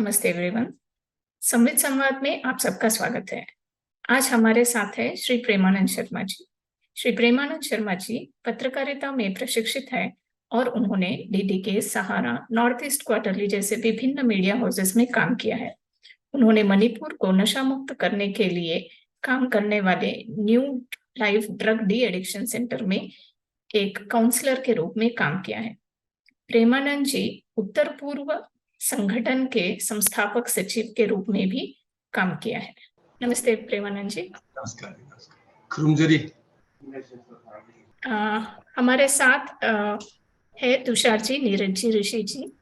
नमस्ते एवरीवन। संवित संवाद में आप सबका स्वागत है। आज हमारे साथ है श्री प्रेमानंद शर्मा जी। श्री प्रेमानंद शर्मा जी पत्रकारिता में प्रशिक्षित हैं और उन्होंने डीडीके, सहारा, नॉर्थ ईस्ट क्वार्टरली जैसे विभिन्न मीडिया हाउसेस में काम किया है। उन्होंने मणिपुर को नशा मुक्त करने के लिए काम करने वाले new life drug de addiction centre में एक काउंसलर के रूप में काम किया है। प्रेमानंद जी उत्तर पूर्व संगठन के संस्थापक सचिव के रूप में भी काम किया है। नमस्ते प्रेमानंद जी। नमस्कार। खुरुमजरी। हमारे साथ है तुषार जी, नीरज जी, ऋषि जी,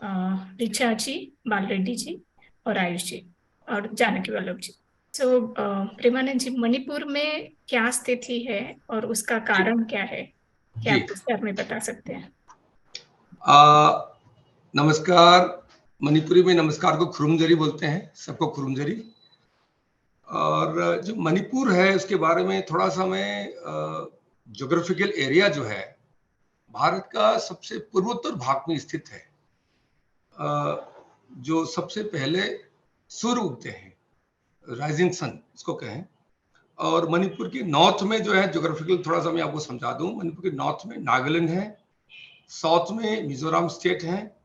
रिचा जी, बाल रेड्डी जी और आयुष जी और जानकी वल्लभ जी। तो प्रेमानंद जी, मणिपुर में क्या स्थिति है और उसका कारण क्या है, क्या आप विस्तार में बता सकते हैं? नमस्कार। मणिपुरी में नमस्कार को खुरुमजरी बोलते हैं, सबको खुरुमजरी। और जो मणिपुर है उसके बारे में थोड़ा सा मैं ज्योग्राफिकल एरिया जो है भारत का सबसे पूर्वोत्तर भाग में स्थित है। जो सबसे पहले सूर्य उगते हैं, राइजिंग सन इसको कहें। और मणिपुर के नॉर्थ में जो है ज्योग्राफिकल थोड़ा सा मैं आपको समझा दूं। मणिपुर के नॉर्थ में नागालैंड है, साउथ में मिजोरम स्टेट है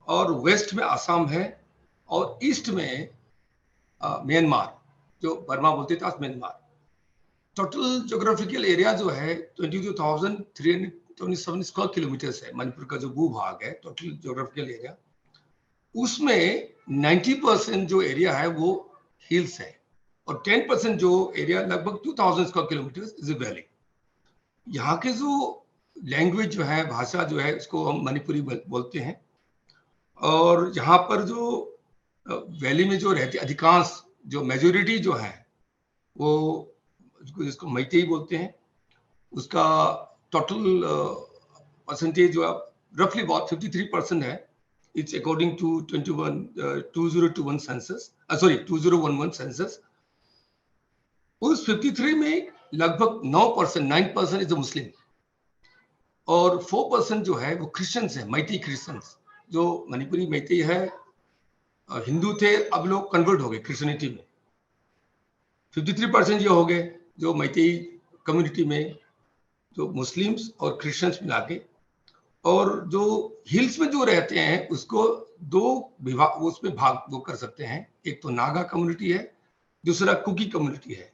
और वेस्ट में असम है और ईस्ट में म्यांमार, जो बर्मा बोलते थे आज म्यांमार। टोटल ज्योग्राफिकल एरिया जो है 22,327 स्क्वायर किलोमीटर है। मणिपुर का जो भूभाग है टोटल ज्योग्राफिकल एरिया, उसमें 90% जो एरिया है वो हिल्स है और 10% जो एरिया लगभग 2000 square kilometre is a valley. यहाँ के जो लैंग्वेज जो है, भाषा जो है, इसको हम मणिपुरी बोलते हैं। और यहाँ पर जो वैली में जो रहती अधिकांश जो मेजोरिटी जो है वो जिसको मैतेई बोलते हैं, उसका टोटल परसेंटेज जो रफली अबाउट 53% है। It's according to 2021 census, sorry 2011 census. उस 53 में लगभग 9% इज मुस्लिम और 4% जो है वो क्रिश्चियंस है, मैतेई क्रिश्चियंस। जो मणिपुरी मैतेई है, हिंदू थे, अब लोग कन्वर्ट हो गए क्रिश्चियनिटी में। 53% ये हो गए जो मैतेई कम्युनिटी में, जो मुस्लिम्स और क्रिश्चियंस मिला के। और जो हिल्स में जो रहते हैं उसको दो विभाग उसमें भाग वो कर सकते हैं। एक तो नागा कम्युनिटी है, दूसरा कुकी कम्युनिटी है।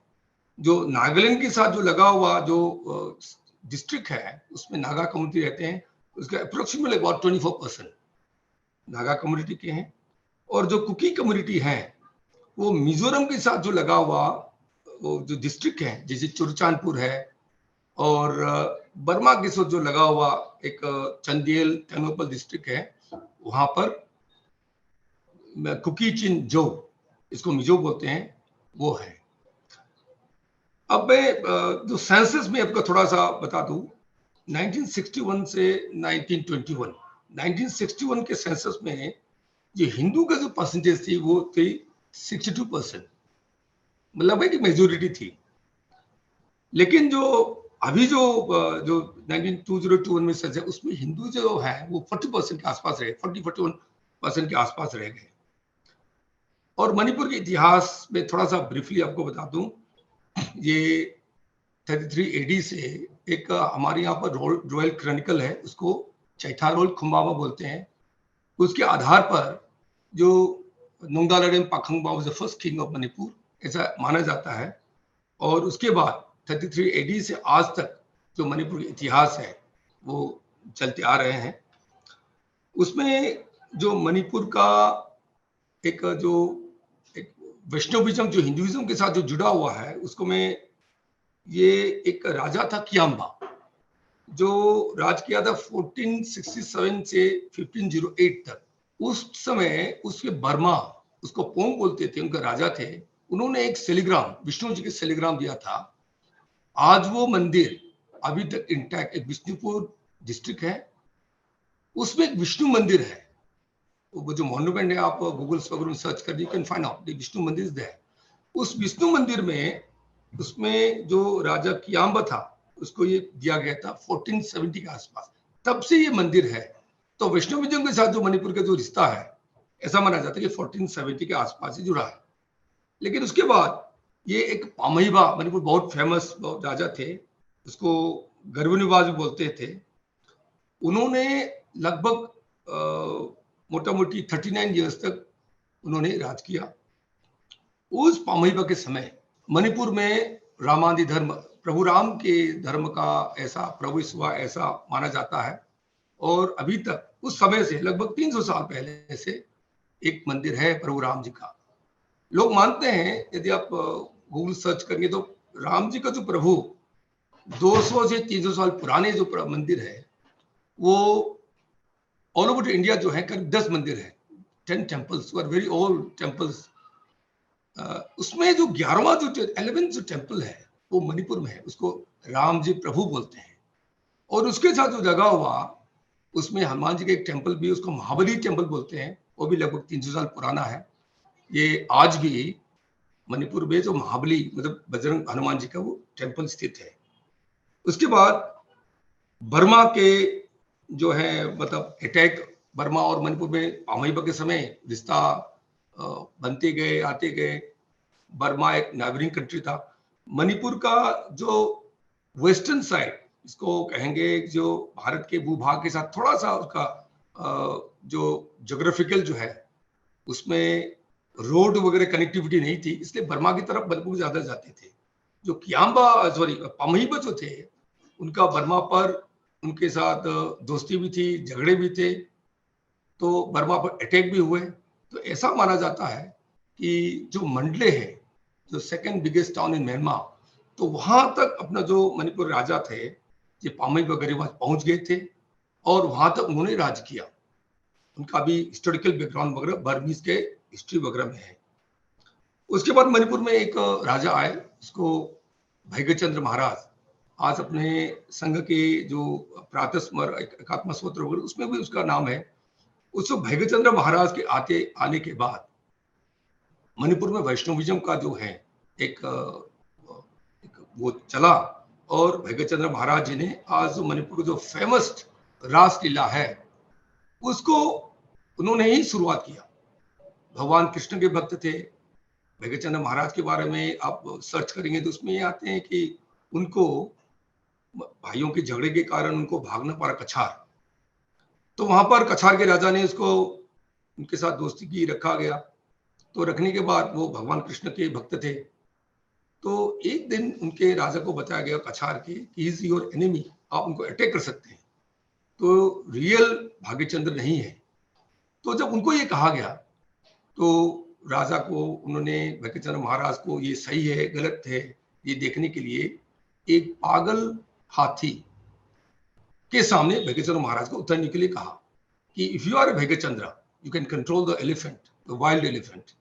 जो नागालैंड के साथ जो लगा हुआ जो डिस्ट्रिक्ट है उसमें नागा कम्युनिटी रहते हैं, उसका अप्रोक्सीमेटली अबाउट 24% नागा कम्युनिटी के हैं। और जो कुकी कम्युनिटी है वो मिजोरम के साथ जो लगा हुआ वो जो डिस्ट्रिक्ट है, जैसे चुरचानपुर है, और बर्मा के साथ जो लगा हुआ एक चंदेल तेंगोपल डिस्ट्रिक्ट है, वहां पर कुकी चिनजो, इसको मिजो बोलते हैं, वो है। अब मैं जो सेंसस में आपको थोड़ा सा बता दूं, 1961 से 1921, 1961 के सेंसस में जो हिंदू का जो परसेंटेज थी वो थी 62%, मतलब है कि मेजोरिटी थी। लेकिन जो अभी जो 2021 में सेंसस है उसमें हिंदू जो है वो 40% के आसपास रहे, 40-41% के आसपास रह गए। और मणिपुर के इतिहास में थोड़ा सा ब्रीफली आपको बता दूं, ये 33 AD से एक हमारे यहाँ पर रॉयल क्रॉनिकल है, उसको चैथारोल खुम्बामा बोलते हैं। उसके आधार पर जो Nongdalairen Pakhangba was the first king of Manipur, ऐसा माना जाता है। और उसके बाद 33 AD से आज तक जो मणिपुर का इतिहास है वो चलते आ रहे हैं। उसमें जो मणिपुर का एक वैष्णविज्म जो हिंदुइज्म के साथ जो जुड़ा हुआ है, उसको मैं, ये एक राजा था कियांबा, जो राज किया था 1467 से 1508 तक। उस समय उसके बर्मा, उसको पोंग बोलते थे, उनका राजा थे। उन्होंने एक सेलिग्राम, विष्णु जी के सेलिग्राम दिया था। आज वो मंदिर अभी तक इंटैक्ट, एक विष्णुपुर डिस्ट्रिक्ट है, उसमें एक विष्णु मंदिर है। वो जो मॉन्यूमेंट है, आप गूगल पर सर्च कर दी, can find out the Vishnu mandir is there. उस विष्णु मंदिर में, उसमें जो राजा कियांबा था उसको ये दिया गया था 1470 के आसपास, तब से ये मंदिर है। तो वैष्णविज्म के साथ जो मणिपुर का जो रिश्ता है, ऐसा माना जाता है कि 1470 के आसपास ही जुड़ा है। लेकिन उसके बाद ये एक पामहिबा मणिपुर बहुत फेमस राजा थे, उसको गर्भनिवास भी बोलते थे। उन्होंने लगभग मोटा मोटी 39 ईयर्स तक उन्होंने राज किया। उस पामहिबा के समय मणिपुर में रामादि धर्म, प्रभु राम के धर्म का ऐसा प्रवेश हुआ, ऐसा माना जाता है। और अभी तक उस समय से लगभग 300 साल पहले से एक मंदिर है प्रभु राम जी का। लोग मानते हैं, यदि आप गूगल सर्च करेंगे तो राम जी का जो प्रभु 200 से 300 साल पुराने जो मंदिर है, वो ऑल ओवर इंडिया जो है करीब 10 मंदिर है, 10 temples are very old temples. उसमें जो 11वां जो 11th जो टेम्पल है वो मणिपुर में है, उसको राम जी प्रभु बोलते हैं। और उसके साथ जो जगह हुआ उसमें हनुमान जी का एक टेम्पल भी, उसको महाबली टेम्पल बोलते हैं, वो भी लगभग 300 साल पुराना है। ये आज भी मणिपुर में जो महाबली मतलब बजरंग हनुमान जी का वो टेम्पल स्थित है। उसके बाद बर्मा के जो है मतलब अटैक, बर्मा और मणिपुर में पामहिबा के समय रिश्ता बनते गए, आते गए। बर्मा एक नेबरिंग कंट्री था। मणिपुर का जो वेस्टर्न साइड इसको कहेंगे, जो भारत के भूभाग के साथ थोड़ा सा उसका जो ज्योग्राफिकल जो है उसमें रोड वगैरह कनेक्टिविटी नहीं थी, इसलिए बर्मा की तरफ मणिपुर ज्यादा जाते थे। जो कियांबा सॉरी पामहिबा जो थे उनका बर्मा पर उनके साथ दोस्ती भी थी, झगड़े भी थे, तो बर्मा पर अटैक भी हुए। तो ऐसा माना जाता है कि जो मंडले है, जो second biggest town in Myanmar, तो वहां तक अपना जो मणिपुर राजा थे ये पामहिबा गरिवाज पहुंच गए थे और वहां तक उन्होंने राज किया। उनका भी हिस्टोरिकल बैकग्राउंड वगैरह बर्मीज के हिस्ट्री वगैरह में है। उसके बाद मणिपुर में एक राजा आए, उसको भैगचंद्र महाराज। आज अपने संघ के जो प्रातः स्मर एकात्म स्तोत्र वगैरह उसमें भी उसका नाम है। उस भैगचंद्र महाराज के आने के बाद मणिपुर में वैष्णविज्म का जो है एक वो चला। और भैगचंद्र महाराज जी ने आज मणिपुर जो फेमस रासलीला है उसको उन्होंने ही शुरुआत किया। भगवान कृष्ण के भक्त थे। भैगचंद्र महाराज के बारे में आप सर्च करेंगे तो उसमें ये आते हैं कि उनको भाइयों के झगड़े के कारण उनको भागना पड़ा कछार। तो वहां पर कछार के राजा ने उसको उनके साथ दोस्ती की, रखा गया। तो रखने के बाद वो भगवान कृष्ण के भक्त थे। तो एक दिन उनके राजा को बताया गया कछार के कि इज योर एनिमी, आप उनको अटैक कर सकते हैं। तो रियल भाग्यचंद्र नहीं है। तो जब उनको ये कहा गया तो राजा को उन्होंने भैगचंद्र महाराज को ये सही है गलत है ये देखने के लिए एक पागल हाथी के सामने भैगचंद्र महाराज को उतरने के लिए कहा कि if you are Bhagyachandra you can control the elephant, the wild elephant.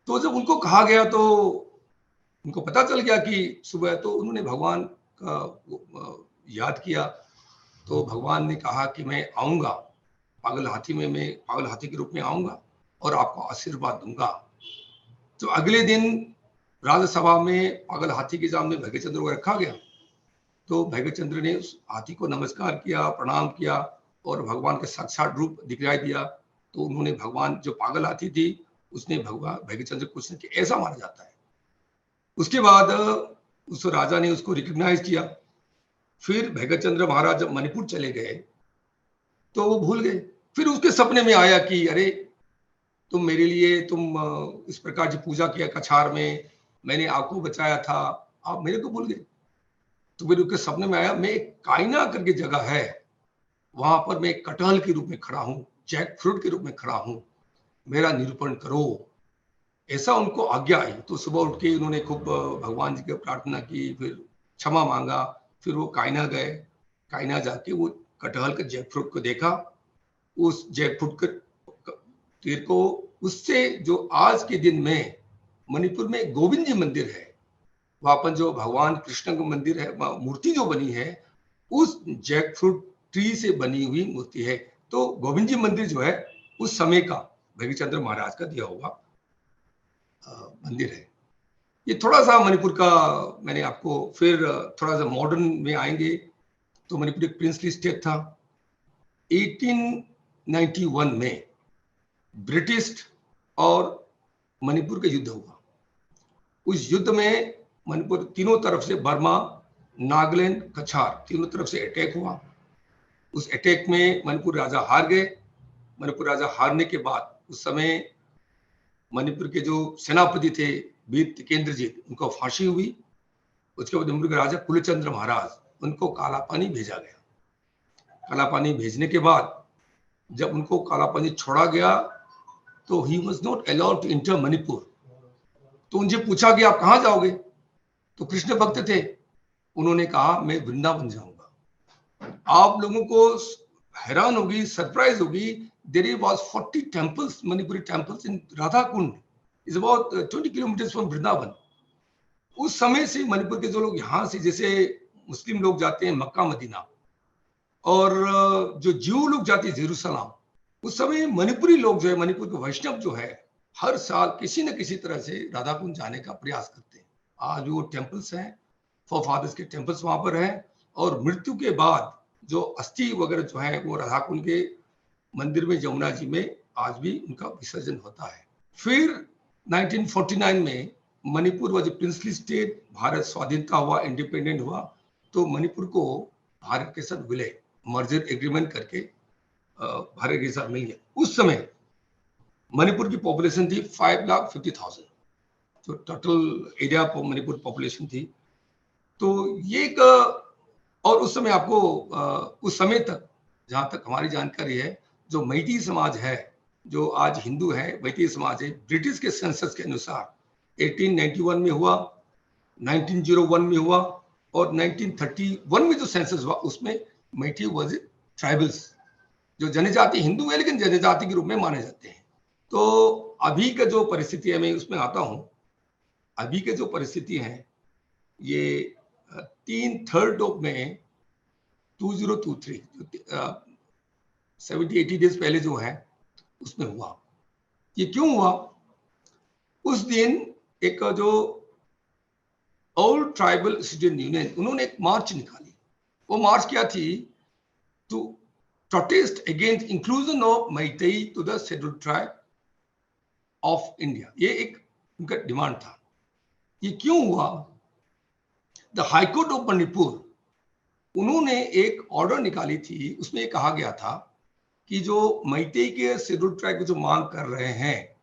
तो जब उनको कहा गया तो उनको पता चल गया कि सुबह, तो उन्होंने भगवान का याद किया। तो भगवान ने कहा कि मैं आऊंगा पागल हाथी में, मैं पागल हाथी के रूप में आऊंगा और आपको आशीर्वाद दूंगा। तो अगले दिन राज्यसभा में पागल हाथी के सामने भैगचंद्र को रखा गया। तो भैगचंद्र ने उस हाथी को नमस्कार किया, प्रणाम किया और भगवान के साक्षात रूप दिखलाई दिया। तो उन्होंने भगवान, जो पागल हाथी थी उसने भगवान भैगचंद्र को कुछ नहीं, ऐसा माना जाता है। उसके बाद उस राजा ने उसको रिकॉग्नाइज किया। फिर भैगचंद्र महाराज जब मणिपुर चले गए तो वो भूल गए। फिर उसके सपने में आया कि अरे तुम मेरे लिए, तुम इस प्रकार की पूजा किया कछार में, मैंने आपको बचाया था, आप मेरे को भूल गए। तो फिर उसके सपने में आया, मैं एक कायना करके जगह है, वहां पर मैं एक कटहल के रूप में खड़ा हूं, जैक फ्रूट के रूप में खड़ा हूं, मेरा निरूपण करो। ऐसा उनको आज्ञा आई। तो सुबह उठ के उन्होंने खूब भगवान जी की प्रार्थना की, फिर क्षमा मांगा। फिर वो कायना गए। कायना जाके वो कटहल के जैक फ्रूट को देखा। उस जैक फ्रूट के तीर को, उससे जो आज के दिन में मणिपुर में गोविंद जी मंदिर है, वहां पर जो भगवान कृष्ण का मंदिर है, मूर्ति जो बनी है उस जैक फ्रूट ट्री से बनी हुई मूर्ति है। तो गोविंद जी मंदिर जो है उस समय का भैगचंद्र महाराज का दिया हुआ मंदिर है। ये थोड़ा सा मणिपुर का मैंने आपको, फिर थोड़ा सा मॉडर्न में आएंगे तो मणिपुर एक प्रिंसली स्टेट था। 1891 में ब्रिटिश और मणिपुर का युद्ध हुआ। उस युद्ध में मणिपुर तीनों तरफ से, बर्मा, नागालैंड, कछार, तीनों तरफ से अटैक हुआ। उस अटैक में मणिपुर राजा हार गए। मणिपुर राजा हारने के बाद उस समय मणिपुर के जो सेनापति थे वीर टिकेंद्रजीत, उनको फांसी हुई। उसके बाद मणिपुर के राजा कुलचंद्र महाराज, उनको काला पानी भेजा गया। काला पानी भेजने के बाद जब उनको काला पानी छोड़ा गया तो he was not allowed to enter Manipur. तो उनसे पूछा कि आप कहाँ जाओगे? तो कृष्ण भक्त थे, उन्होंने कहा मैं वृंदावन जाऊंगा। आप लोगों को हैरान होगी, सरप्राइज होगी, there was 40 temples, Manipuri temples in Radha Kund, is about 20 kilometres from Vrindavan. उस समय से मणिपुर के जो लोग यहाँ से, जैसे मुस्लिम लोग जाते हैं मक्का मदीना, और जो ज्यू लोग जाते हैं जेरूसलम, उस समय मणिपुरी लोग जो है, मणिपुर के वैष्णव जो है, हर साल किसी न किसी तरह से राधा कुंड जाने का प्रयास करते हैं। आज वो टेम्पल्स हैं, फॉर फादर्स के टेम्पल्स वहां पर हैं, और मृत्यु के बाद जो अस्थि वगैरह जो है वो राधा कुंड के मंदिर में, जमुना जी में आज भी उनका विसर्जन होता है। फिर 1949 में Manipur was a princely state, Bharat स्वाधीनता हुआ, इंडिपेंडेंट हुआ, तो मणिपुर को भारत के साथ विलय, मर्जर एग्रीमेंट करके भारत के साथ मिल गया। उस समय मणिपुर की पॉपुलेशन थी 5,50,000, जो total area of Manipur population थी। तो ये एक, और उस समय आपको उस समय तक जहां तक हमारी जानकारी है, जो मैती समाज है, जो आज हिंदू है, मैती समाज है, ब्रिटिश के सेंसस के अनुसार 1891 में हुआ, 1901 में हुआ, और 1931 में जो सेंसस हुआ उसमें मैती वाज ट्राइबल्स, जो जनजाति हिंदू है लेकिन जनजाति के रूप में माने जाते हैं। तो अभी का जो परिस्थिति है, मैं उसमें आता हूं। अभी के जो परिस्थिति है, ये 3/3 में 2023, 70-80 डेज पहले जो है उसमें हुआ। ये क्यों हुआ? उस दिन एक जो ऑल ट्राइबल स्टूडेंट यूनियन, उन्होंने एक मार्च निकाली। वो मार्च क्या थी? To protest against inclusion of Meitei to the scheduled tribe of India. ये एक उनका डिमांड था। ये क्यों हुआ? द हाईकोर्ट ऑफ मणिपुर, उन्होंने एक ऑर्डर निकाली थी, उसमें कहा गया था कि जो मैतेई के शेड्यूल्ड ट्राइब को जो मांग कर रहे हैं,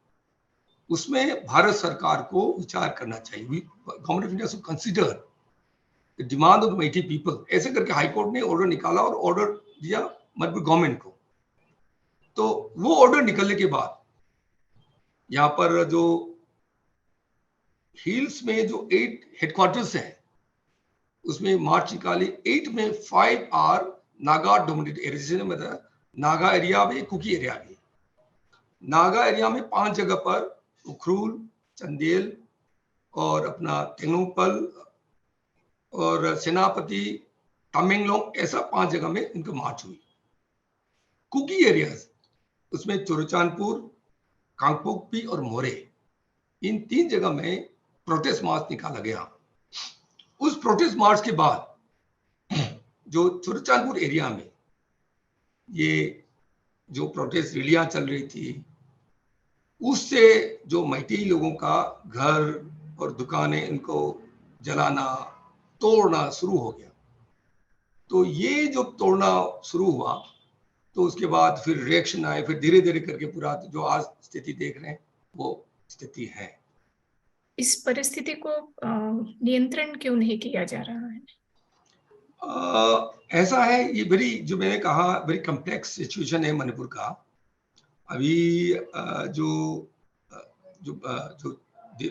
उसमें भारत सरकार को विचार करना चाहिए। Government of India should consider the demand of Meitei people. ऐसे करके हाईकोर्ट ने ऑर्डर निकाला और ऑर्डर दिया मणिपुर गवर्नमेंट को। तो वो ऑर्डर निकलने के बाद यहाँ पर जो हिल्स में जो 8 हेडक्वार्टर्स हैं, उसमें मार्च निकाली। 8 में 5 आर नागा डोमिनेटेड एरिया, जैसे मतलब नागा एरिया भी, कुकी एरिया भी। नागा एरिया में 5 जगह पर, उखरूल, चंदेल और अपना तेंगोपल और सेनापति, तमेंगलोंग, ऐसा 5 जगह में इनका मार्च हुई। कुकी एरियाज, उसमें चोरचानपुर, कांगपोकपी और मोरे, इन 3 जगह में प्रोटेस्ट मार्च निकाला गया। उस प्रोटेस्ट मार्च के बाद जो चोरचानपुर एरिया में ये जो प्रोटेस्ट रैलियां चल रही थी, उससे जो मैतेई लोगों का घर और दुकानें, इनको जलाना, तोड़ना शुरू हो गया। तो ये जो तोड़ना शुरू हुआ, तो उसके बाद फिर रिएक्शन आए, फिर धीरे धीरे करके पूरा जो आज स्थिति देख रहे हैं वो स्थिति है। इस परिस्थिति को नियंत्रण क्यों नहीं किया जा रहा है? ऐसा है, ये वेरी, जो मैंने कहा, वेरी कम्प्लेक्स सिचुएशन है मणिपुर का। अभी जो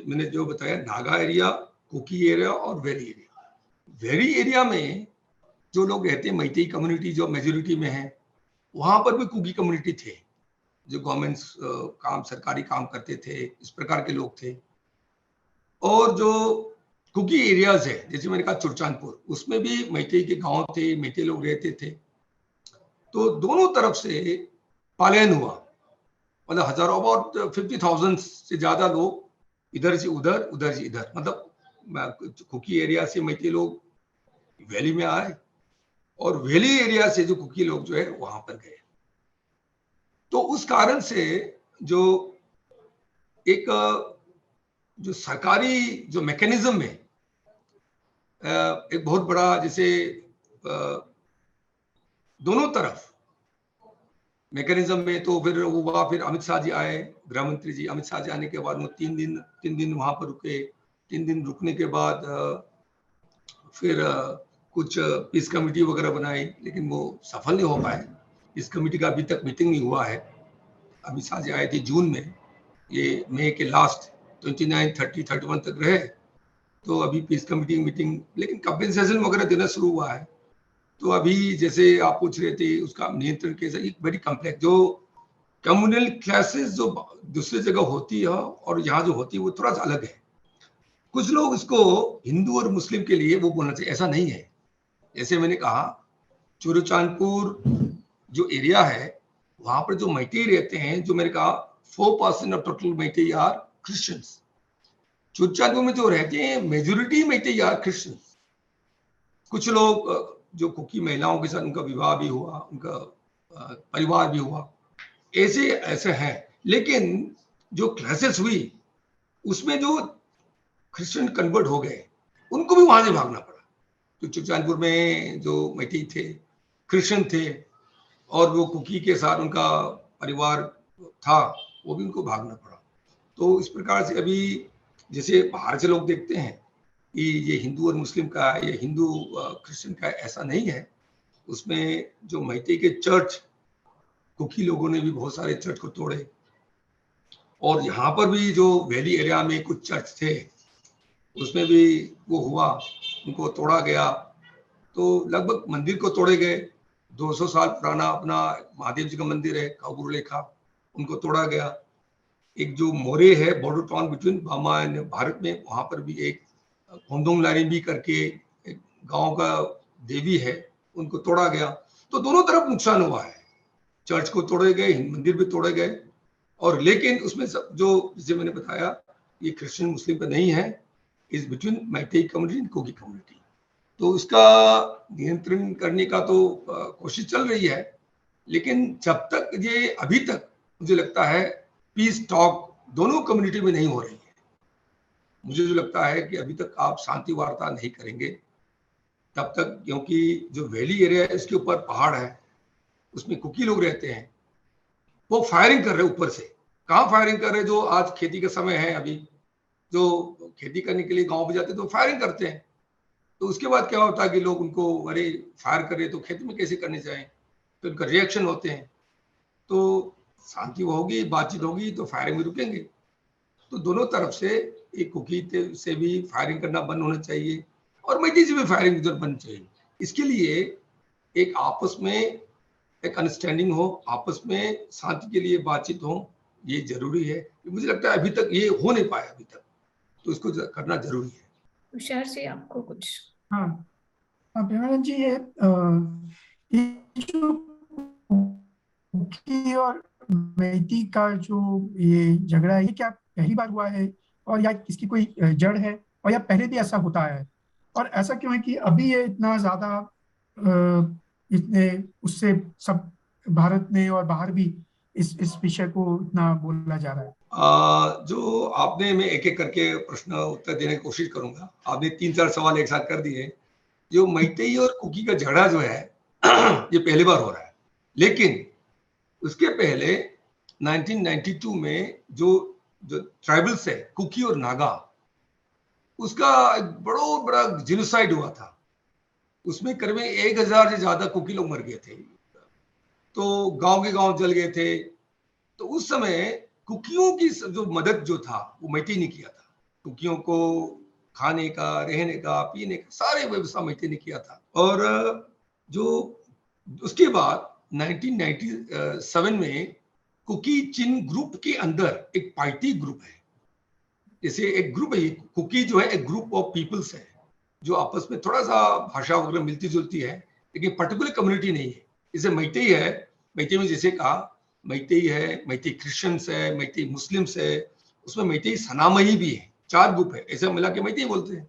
मैंने जो बताया, नागा एरिया, कुकी एरिया और वेरी एरिया। वेरी एरिया में जो लोग रहते हैं, मैतेई कम्युनिटी जो मेजोरिटी में है, वहां पर भी कुकी कम्युनिटी थे, जो गवर्नमेंट काम, सरकारी काम करते थे, इस प्रकार के लोग थे। और जो कुकी एरियाज है, जैसे मैंने कहा चुरचानपुर, उसमें भी मैतेई के गांव थे, मैतेई लोग रहते थे। तो दोनों तरफ से पलायन हुआ, मतलब हजारों, अबाउट 50,000 से ज्यादा लोग इधर से उधर, उधर से इधर, मतलब कुकी एरिया से मैतेई लोग वैली में आए और वैली एरिया से जो कुकी लोग जो है वहां पर गए। तो उस कारण से जो एक जो सरकारी जो मैकेनिज्म में एक बहुत बड़ा, जैसे दोनों तरफ मैकेनिज्म में, तो फिर हुआ, फिर अमित शाह जी आए, गृह मंत्री जी। अमित शाह जी आने के बाद वो 3 दिन वहां पर रुके। 3 दिन रुकने के बाद फिर कुछ पीस कमेटी वगैरह बनाई, लेकिन वो सफल नहीं हो पाए। इस कमेटी का अभी तक मीटिंग नहीं हुआ है। अमित शाह जी आए थे जून में, ये मई के लास्ट 29, 30, 31 तक रहे। तो अभी पीस कमेटी की मीटिंग, लेकिन कंपेंसेशन वगैरह देना शुरू हुआ है। तो अभी जैसे आप पूछ रहे थे उसका नियंत्रण कैसे, एक वेरी कम्प्लेक्स, जो कम्युनल क्लासेस जो दूसरी जगह होती है और यहाँ जो होती है वो थोड़ा सा अलग है। कुछ लोग इसको हिंदू और मुस्लिम के लिए वो बोलना चाहिए, ऐसा नहीं है। जैसे मैंने कहा, चूरचांदपुर जो एरिया है, वहां पर जो मैतेई रहते हैं, जो मैंने कहा 4% of total Meitei are Christians. Churachandpur में जो रहते हैं मेजोरिटी मैतेई आर क्रिश्चियंस। कुछ लोग जो कुकी महिलाओं के साथ उनका विवाह भी हुआ, उनका परिवार भी हुआ, ऐसे ऐसे हैं। लेकिन जो क्लासेस हुई उसमें जो क्रिश्चियन कन्वर्ट हो गए, उनको भी वहां से भागना पड़ा। तो चुचानपुर में जो मैतेई थे, क्रिश्चियन थे, और वो कुकी के साथ उनका परिवार था, वो भी उनको भागना पड़ा। तो इस प्रकार से अभी जैसे बाहर से लोग देखते हैं कि ये हिंदू और मुस्लिम का, ये हिंदू क्रिश्चियन का, ऐसा नहीं है। उसमें जो मैतेई के चर्च, कुकी लोगों ने भी बहुत सारे चर्च को तोड़े, और यहाँ पर भी जो वैली एरिया में कुछ चर्च थे उसमें भी वो हुआ, उनको तोड़ा गया। तो लगभग मंदिर को तोड़े गए। 200 साल पुराना अपना महादेव जी का मंदिर है काबुर लेखा, उनको तोड़ा गया। एक जो मोरे है, border town between Burma and Bharat में, वहां पर भी एक होंदोंग लारिंबी करके एक गांव का देवी है, उनको तोड़ा गया। तो दोनों तरफ नुकसान हुआ है। चर्च को तोड़े गए, मंदिर भी तोड़े गए। और लेकिन उसमें सब जो जैसे मैंने बताया, ये क्रिश्चियन मुस्लिम का नहीं है, is between Meitei community and Kuki community. तो इसका नियंत्रण करने का तो कोशिश चल रही है। लेकिन जब तक ये, अभी तक मुझे लगता है पीस टॉक दोनों कम्युनिटी में नहीं हो रही है। मुझे जो लगता है कि अभी तक आप शांति वार्ता नहीं करेंगे तब तक, क्योंकि जो वैली एरिया है इसके ऊपर पहाड़ है, उसमें कुकी लोग रहते हैं, वो फायरिंग कर रहे हैं ऊपर से। कहाँ फायरिंग कर रहे हैं? जो आज खेती का समय है, अभी जो खेती करने के लिए गांव में जाते हैं तो फायरिंग करते हैं। तो उसके बाद क्या होता है कि लोग उनको, अरे फायर कर रहे तो खेती में कैसे करने चाहें, तो उनका रिएक्शन होते हैं। तो शांति होगी, बातचीत होगी तो फायरिंग में रुकेंगे। तो दोनों तरफ से, एक कुकी से भी फायरिंग करना बंद होना चाहिए और मैतेई से भी फायरिंग उधर बंद चाहिए। इसके लिए एक आपस में एक अंडरस्टैंडिंग हो, आपस में शांति के लिए बातचीत हो, ये जरूरी है। मुझे लगता है अभी तक ये हो नहीं पाया अभी तक, तो इसको करना जरूरी है। तुषार जी, आपको कुछ? हाँ, प्रेमानंद जी, ये जो कुकी और मैती का जो ये झगड़ा है, ये क्या पहली बार हुआ है, और या इसकी कोई जड़ है, और या पहले भी ऐसा होता है, और ऐसा क्यों है कि अभी ये इतना ज्यादा इतने उससे सब भारत में और बाहर भी इस विषय को इतना बोला जा रहा है? जो आपने, मैं एक एक करके प्रश्न उत्तर देने की कोशिश करूंगा। आपने 3-4 सवाल एक साथ कर दिए। जो मैतेई और कुकी का झगड़ा जो है ये पहली बार हो रहा है। लेकिन उसके पहले 1992 में जो जो ट्राइबल्स है, कुकी और नागा, उसका एक बड़ा जिनोसाइड हुआ था। उसमें करीब 1000 से ज्यादा कुकी लोग मर गए थे। तो गांव के गांव जल गए थे। तो उस समय कुकियों की जो मदद जो था वो मैतेई ने किया था। कुकियों को खाने का, रहने का, पीने का सारे व्यवस्था मैतेई ने किया था। और जो उसके बाद 1997 में कुकी चिन ग्रुप के अंदर एक पार्टी ग्रुप है। जैसे एक ग्रुप है, कुकी जो है एक ग्रुप ऑफ पीपल्स है जो आपस में थोड़ा सा भाषा वगैरह मिलती जुलती है, लेकिन पर्टिकुलर कम्युनिटी नहीं है। जैसे मैतेई है, मैतेई में जैसे कहा, मैतेई है, मैतेई क्रिश्चियंस है, मैतेई मुस्लिम्स है, उसमें मैतेई सनामही भी है। 4 ग्रुप है, ऐसे मिला के मैतेई बोलते हैं।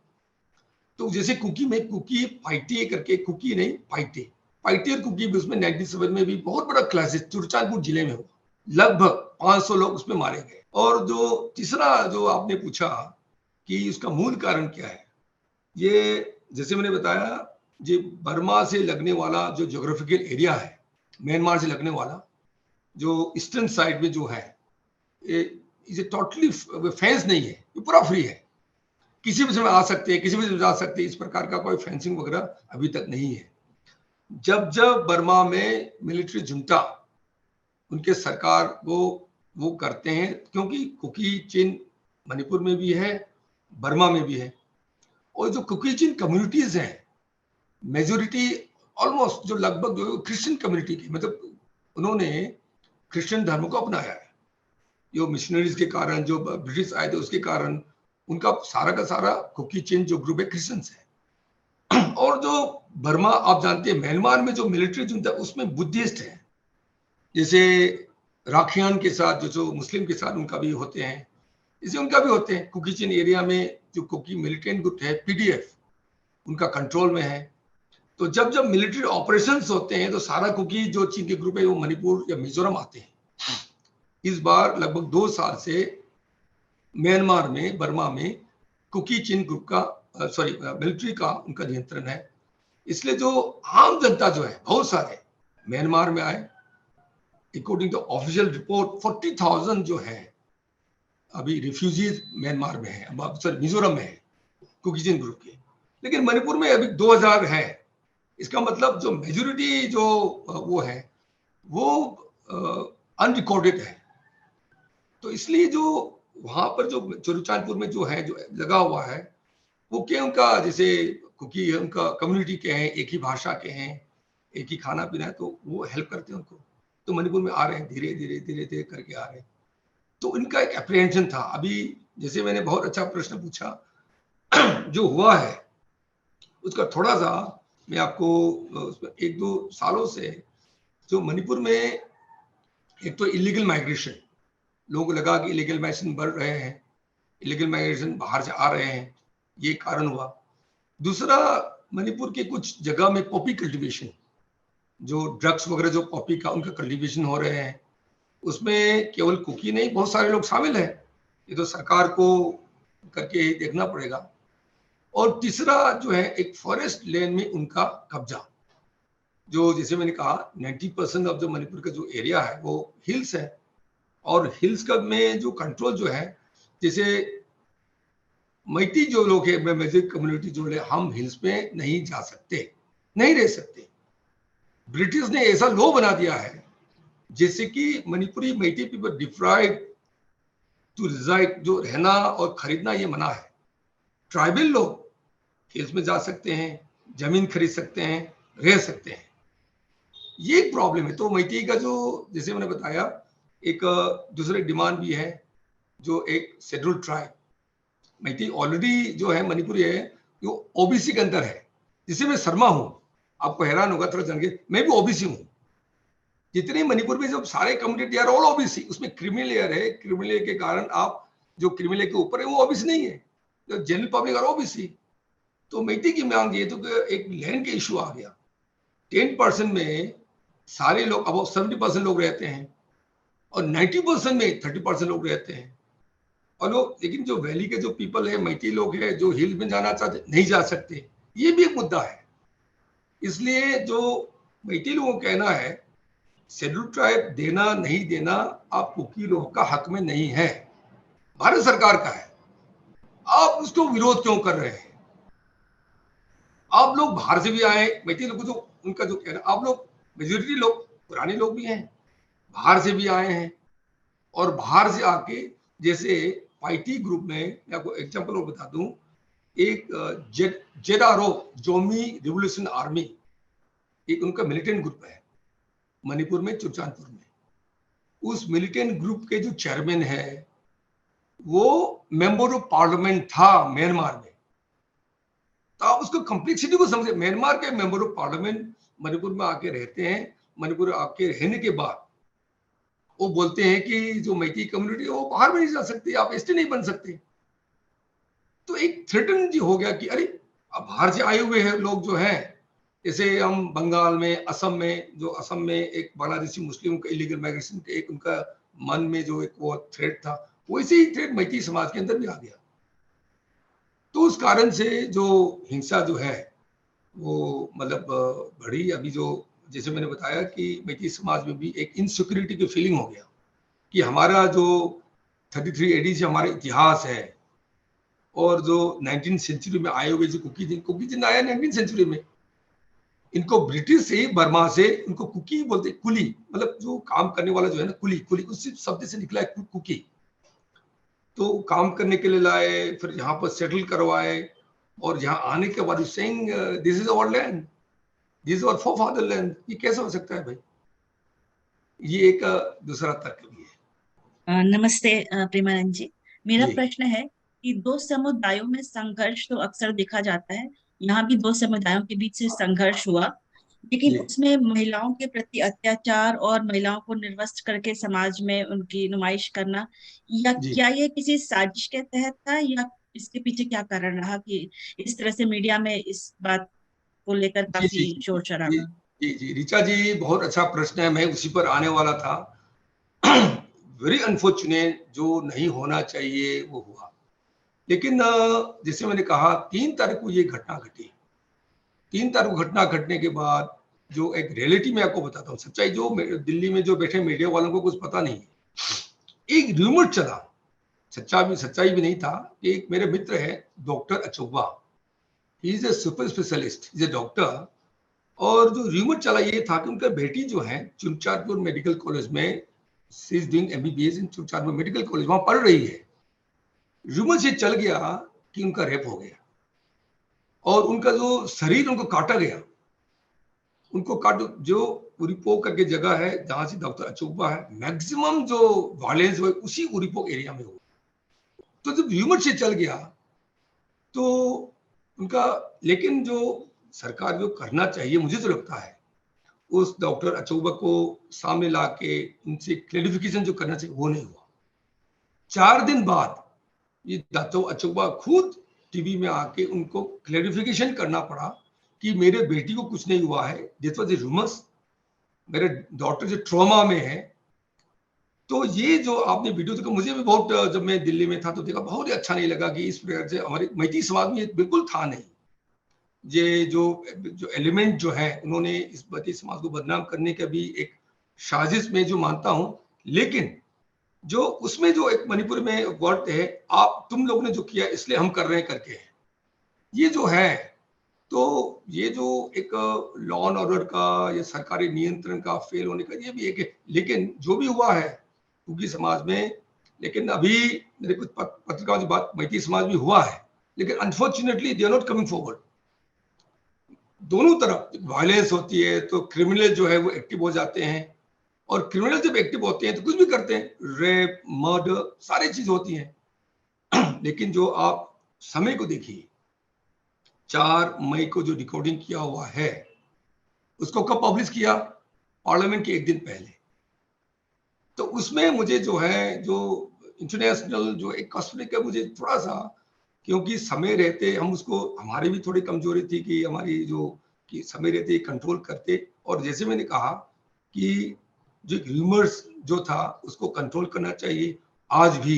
तो जैसे कुकी में कुकी पाइटे करके, कुकी नहीं पाइटे, पाइटे और कुकी भी उसमें 97 में भी बहुत बड़ा क्लासेस चुरचानपुर जिले में हुआ। लगभग 500 लोग उसमें मारे गए। और जो तीसरा जो आपने पूछा कि उसका मूल कारण क्या है, ये जैसे मैंने बताया, ये बर्मा से लगने वाला जो ज्योग्राफिकल एरिया है, म्यांमार से लगने वाला जो ईस्टर्न साइड में जो है, ये टोटली फेंस नहीं है, ये पूरा फ्री है, किसी भी समय आ सकते हैं, किसी भी समय जा सकते हैं, इस प्रकार का कोई फेंसिंग वगैरह अभी तक नहीं है। जब जब बर्मा में मिलिट्री जुंटा उनके सरकार वो करते हैं, क्योंकि कुकी चिन मणिपुर में भी है, बर्मा में भी है, और जो कुकी चिन कम्युनिटीज हैं, मेजोरिटी ऑलमोस्ट जो लगभग जो क्रिश्चियन कम्युनिटी की, मतलब उन्होंने क्रिश्चियन धर्म को अपनाया है। जो मिशनरीज के कारण, जो ब्रिटिश आए थे उसके कारण, उनका सारा का सारा कुकी चिन जो ग्रुप है क्रिश्चियंस है। और जो बर्मा आप जानते हैं, म्यांमार में जो मिलिट्री जुंटा उसमें बुद्धिस्ट है, जैसे राखियान के साथ जो मुस्लिम के साथ उनका भी होते हैं, इसे उनका भी होते हैं। कुकी चिन एरिया में जो कुकी मिलिटेंट ग्रुप है, पीडीएफ उनका कंट्रोल में है। तो जब जब मिलिट्री ऑपरेशंस होते हैं तो सारा कुकी जो चीन के ग्रुप है वो मणिपुर या मिजोरम आते हैं। इस बार लगभग 2 साल से म्यांमार में, बर्मा में कुकी चिन ग्रुप का मिलिट्री का उनका नियंत्रण है। इसलिए जो आम जनता जो है बहुत सारे म्यांमार में आए। अकॉर्डिंग टू ऑफिशियल रिपोर्ट 40,000 जो है अभी रिफ्यूजीज म्यांमार में है, मिजोरम में है कुकी चिन ग्रुप के। लेकिन मणिपुर में अभी 2000 है। इसका मतलब जो मेजोरिटी जो वो है वो अनरिकॉर्डेड है। तो इसलिए जो वहां पर जो चुरुचानपुर में जो है, जो लगा हुआ है, वो क्या उनका जैसे कुकी है, उनका कम्युनिटी के हैं, एक ही भाषा के हैं, एक ही खाना पीना है, तो वो हेल्प करते हैं उनको। तो मणिपुर में आ रहे हैं, धीरे धीरे धीरे धीरे करके आ रहे हैं। तो इनका एक अप्रीहेंशन था। अभी जैसे मैंने बहुत अच्छा प्रश्न पूछा, जो हुआ है उसका थोड़ा सा मैं आपको 1-2 सालों से जो मणिपुर में एक तो इलीगल माइग्रेशन, लोगों को लगा कि इलीगल माइग्रेशन बढ़ रहे हैं, इलीगल माइग्रेशन बाहर से आ रहे हैं, ये कारण हुआ। दूसरा, मणिपुर के कुछ जगह में पॉपी कल्टीवेशन, जो ड्रग्स वगैरह जो पॉपी का उनका कल्टीवेशन हो रहे हैं, उसमें केवल कुकी नहीं, बहुत सारे लोग शामिल हैं। ये तो सरकार को करके देखना पड़ेगा। और तीसरा जो है एक फॉरेस्ट लैंड में उनका कब्जा, जो जैसे मैंने कहा 90% ऑफ जो मणिपुर का जो एरिया है वो हिल्स है। और हिल्स का में जो कंट्रोल जो है, जैसे मैती जो लोग है, मेजर कम्युनिटी जो है, हम हिल्स में नहीं जा सकते, नहीं रह सकते। ब्रिटिश ने ऐसा लॉ बना दिया है जैसे कि Manipuri Meitei people deprived to reside, जो रहना और खरीदना ये मना है। ट्राइबल लोग हिल्स में जा सकते हैं, जमीन खरीद सकते हैं, रह सकते हैं। ये एक प्रॉब्लम है। तो मैती का जो जैसे मैंने बताया एक दूसरे डिमांड भी है, जो एक शेड्यूल्ड ट्राइब मैती ऑलरेडी जो है मणिपुरी है, वो ओबीसी के अंदर है। जिसे मैं शर्मा हूं, आपको हैरान होगा थोड़ा जान के, मैं भी ओबीसी हूं। जितने मणिपुर में जब सारे कम्युनिटी आर ऑल ओबीसी, उसमें क्रिमिनल लेयर है, क्रिमिनल लेयर के कारण आप जो क्रिमिनल के ऊपर है वो ओबीसी नहीं है, जो जनरल पब्लिक आर ओबीसी। तो मैती की मांग ये तो एक लैंड के इशू आ गया। 10% में सारे लोग, अब 70% लोग रहते हैं, और 90% में 30% लोग रहते हैं। और लोग, लेकिन जो वैली के जो पीपल है, मैती लोग है, जो हिल में जाना चाहते नहीं जा सकते, ये भी एक मुद्दा है। इसलिए जो मैती लोगों का कहना है शेड्यूल्ड ट्राइब देना नहीं देना आप कुकी लोगों का हक में नहीं है, भारत सरकार का है। आप उसको विरोध क्यों कर रहे हैं? आप लोग बाहर से भी आए, मैती लोग जो उनका जो कहना, आप लोग मेजोरिटी लोग पुराने लोग भी हैं, बाहर से भी आए हैं। और बाहर से आके, जैसे पाइटी ग्रुप में, मैं आपको एग्जांपल और बता दूं, एक जेडारो जोमी रिवोल्यूशन आर्मी, एक उनका मिलिटेंट ग्रुप है मणिपुर में, चुरचानपुर में। उस मिलिटेंट ग्रुप के जो चेयरमैन है वो मेंबर ऑफ पार्लियामेंट था म्यांमार में। तो आप उसको कम्प्लेक्सिटी को समझे। म्यांमार के मेंबर ऑफ पार्लियामेंट मणिपुर में आके रहते हैं। मणिपुर आके रहने के बाद वो बोलते हैं कि जो मैती कम्युनिटी है वो बाहर में नहीं जा सकती, आप एसटी नहीं बन सकते। तो एक थ्रेटन जी हो गया कि अरे अब बाहर से आए हुए हैं लोग जो हैं, जैसे हम बंगाल में, असम में, जो असम में एक बांग्लादेशी मुस्लिम का इलीगल माइग्रेशन का एक उनका मन में जो एक वो थ्रेड था, वैसे ही थ्रेड मैती समाज के अंदर भी आ गया। तो उस कारण से जो हिंसा जो है वो मतलब बढ़ी। अभी जो जैसे मैंने बताया कि मैती समाज में भी एक इनसिक्योरिटी की फीलिंग हो गया कि हमारा जो 33 एडी से हमारा इतिहास है, और जो 19th सेंचुरी में आए हुए जो कुकी जिन आया 19th सेंचुरी में, इनको ब्रिटिश से बर्मा से इनको कुकी बोलते, कुली मतलब जो काम करने वाला जो है ना, कुली कुली उसी शब्द से निकला है कुकी। तो काम करने के लिए लाए, फिर यहाँ पर सेटल करवाए, और यहाँ आने के बाद saying this is our land, this is our forefather land. ये कैसे हो सकता है भाई? ये एक दूसरा तर्क भी है। नमस्ते प्रेमानंद जी, मेरा जी। प्रश्न है कि दो समुदायों में संघर्ष तो अक्सर देखा जाता है। यहाँ भी दो समुदायों के बीच से संघर्ष हुआ, लेकिन जी। उसमें महिलाओं के प्रति अत्याचार और महिलाओं को निर्वस्त्र करके समाज में उनकी नुमाइश करना, या जी। क्या ये किसी साजिश के तहत था, या इसके पीछे क्या कारण रहा कि इस तरह से मीडिया में इस बात को लेकर जी जी काफी जी शोर जी शराबा? जी ऋचा जी, बहुत अच्छा प्रश्न है, मैं उसी पर आने वाला था। वेरी अनफॉर्चुनेट, जो नहीं होना चाहिए वो हुआ। लेकिन जैसे मैंने कहा 3 तारीख को ये घटना घटी। 3 तारीख को घटना घटने के बाद जो एक रियलिटी में आपको बताता हूँ, सच्चाई जो दिल्ली में जो बैठे मीडिया वालों को कुछ पता नहीं है। एक रूमर चला, सच्चाई भी नहीं था, कि एक मेरे मित्र है doctor Achubba, he is a super specialist, is a doctor. और जो रूमर चला ये था कि उनका बेटी जो है चुनचारपुर मेडिकल कॉलेज में, she is doing MBBS in Churachandpur medical college, वहां पढ़ रही है। रूमर से चल गया कि उनका रेप हो गया, और उनका जो शरीर उनको काटा गया, उनको काट जो उरीपोक करके जगह है जहां से डॉक्टर अचुब्बा है, मैक्सिमम जो वायलेंस हुए उसी उरीपोक एरिया में हुआ। तो जब ह्यूमर से चल गया तो उनका, लेकिन जो सरकार जो करना चाहिए मुझे तो लगता है, उस डॉक्टर अचुब्बा को सामने ला के उनसे क्लैरिफिकेशन जो करना चाहिए वो नहीं हुआ। 4 दिन बाद ये डॉक्टर अचुब्बा खुद टीवी में आके उनको क्लैरिफिकेशन करना पड़ा कि मेरे बेटी को कुछ नहीं हुआ है, दिस वाज द रूमर्स, मेरे डॉक्टर जो ट्रॉमा में है। तो ये जो आपने वीडियो देखा, मुझे भी बहुत, जब मैं दिल्ली में था तो देखा, बहुत ही अच्छा नहीं लगा कि इस प्रकार से हमारे मैती समाज में बिल्कुल था नहीं। ये जो एलिमेंट जो है, उन्होंने इस मैती समाज को बदनाम करने का भी एक साजिश में जो मानता हूं। लेकिन जो उसमें जो एक मणिपुर में वर्ड है, आप तुम लोग ने जो किया इसलिए हम कर रहे हैं करके, ये जो है, तो ये जो एक लॉ एंड ऑर्डर का या सरकारी नियंत्रण का फेल होने का ये भी एक है। लेकिन जो भी हुआ है कुकी समाज में, लेकिन अभी मेरे कुछ पत्रकारों की बात, मैती समाज भी हुआ है, लेकिन unfortunately they are not coming forward. दोनों तरफ वायलेंस होती है तो क्रिमिनल जो है वो एक्टिव हो जाते हैं, और क्रिमिनल जब एक्टिव होते हैं तो कुछ भी करते हैं, रेप, मर्डर, सारी चीज होती हैं। लेकिन जो आप समय को देखिए, 4 मई को जो रिकॉर्डिंग किया हुआ है, उसको कब पब्लिश किया? पार्लियामेंट के 1 दिन पहले। तो उसमें मुझे जो है, जो इंटरनेशनल जो एक कॉस्मेटिक है, मुझे थोड़ा सा, क्योंकि समय रहते हम उसको, हमारी भी थोड़ी कमजोरी थी कि हमारी जो कि समय रहते कंट्रोल करते। और जैसे मैंने कहा कि जो र्यूमर्स जो था उसको कंट्रोल करना चाहिए। आज भी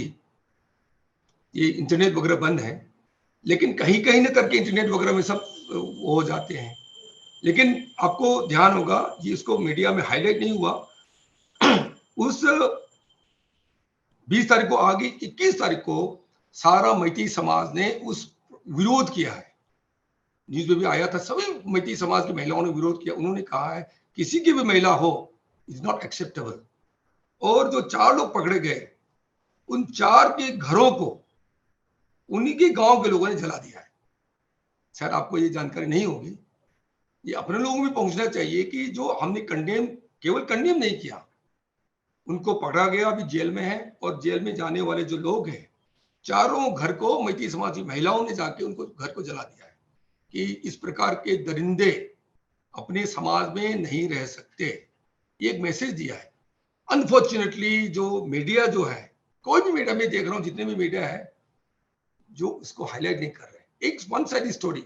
ये इंटरनेट वगैरह बंद है, लेकिन कहीं कहीं ना करके इंटरनेट वगैरह में सब वो हो जाते हैं। लेकिन आपको ध्यान होगा, ये इसको मीडिया में हाईलाइट नहीं हुआ। उस 20 तारीख को आगे 21 तारीख को सारा मैती समाज ने उस विरोध किया है, न्यूज में भी आया था, सभी मैती समाज की महिलाओं ने विरोध किया। उन्होंने कहा है किसी की भी महिला हो, इज नॉट एक्सेप्टेबल। और जो 4 लोग पकड़े गए, उन 4 के घरों को उन्हीं के गांव के लोगों ने जला दिया है। शायद आपको ये जानकारी नहीं होगी, ये अपने लोगों को भी पहुंचना चाहिए कि जो हमने कंडेम, केवल कंडेम नहीं किया, उनको पकड़ा गया, अभी जेल में है, और जेल में जाने वाले जो लोग हैं, चारों घर को मैती समाज की महिलाओं ने जाके उनको घर को जला दिया है कि इस प्रकार के दरिंदे अपने समाज में नहीं रह सकते। ये एक मैसेज दिया है। अनफॉर्चुनेटली जो मीडिया जो है, कोई भी मीडिया में देख रहा हूं, जितने भी मीडिया है, जो इसको हाईलाइट नहीं कर रहे। एक वन साइड स्टोरी,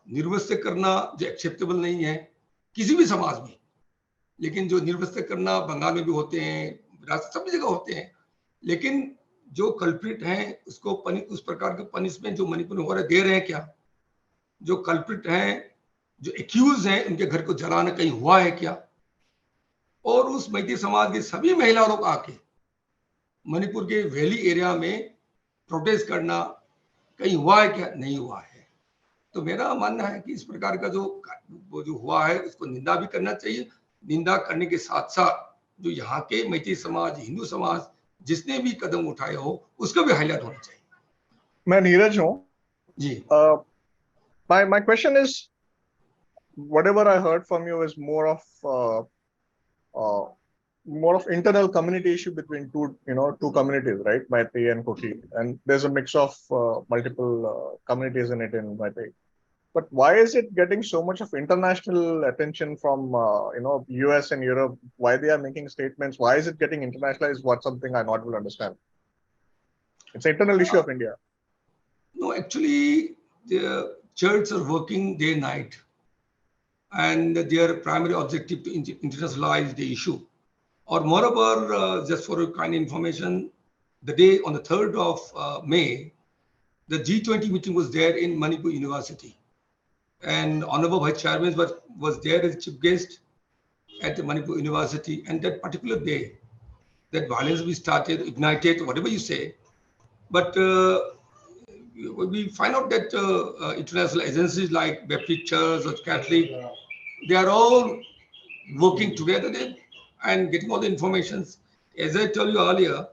निर्वस्त्र करना जो एक्सेप्टेबल नहीं है किसी भी समाज में। लेकिन जो निर्वस्त्र करना बंगाल में भी होते हैं, विरासत सभी जगह होते हैं, लेकिन जो कल्प्रिट हैं उसको उस प्रकार के पनिशमेंट जो मणिपुर में हो रहा है दे रहे हैं क्या? जो कल्प्रिट हैं, जो एक्यूज हैं, उनके घर को जलाना कहीं हुआ है क्या? और उस मैती समाज के सभी महिला लोग आके मणिपुर के वैली एरिया में प्रोटेस्ट करना कहीं हुआ है क्या? नहीं हुआ है। तो मेरा मानना है कि इस प्रकार का जो हुआ है उसको निंदा भी करना चाहिए। निंदा करने के साथ साथ जो यहाँ के मैती समाज, हिंदू समाज जिसने भी कदम उठाए हो उसका भी हाईलाइट होना चाहिए। मैं नीरज हूँ जी। My question is, whatever I heard from you is more of internal community issue between two communities, right? Meitei and Kuki, and there's a mix of multiple communities in it in Meitei. But why is it getting so much of international attention from US and Europe? Why they are making statements? Why is it getting internationalized? What's something I not will understand? It's an internal issue of India. No, actually, the churches are working day and night, and their primary objective to internationalize the issue. Or moreover, just for a kind of information, the day on the 3rd of May, the G20 meeting was there in Manipur University, and Honorable Vice Chairman was there as chief guest at the Manipur University. And that particular day, that violence we started, ignited, whatever you say, but we find out that international agencies like Baptist Church or Catholic, they are all working together and getting all the informations. As I told you earlier,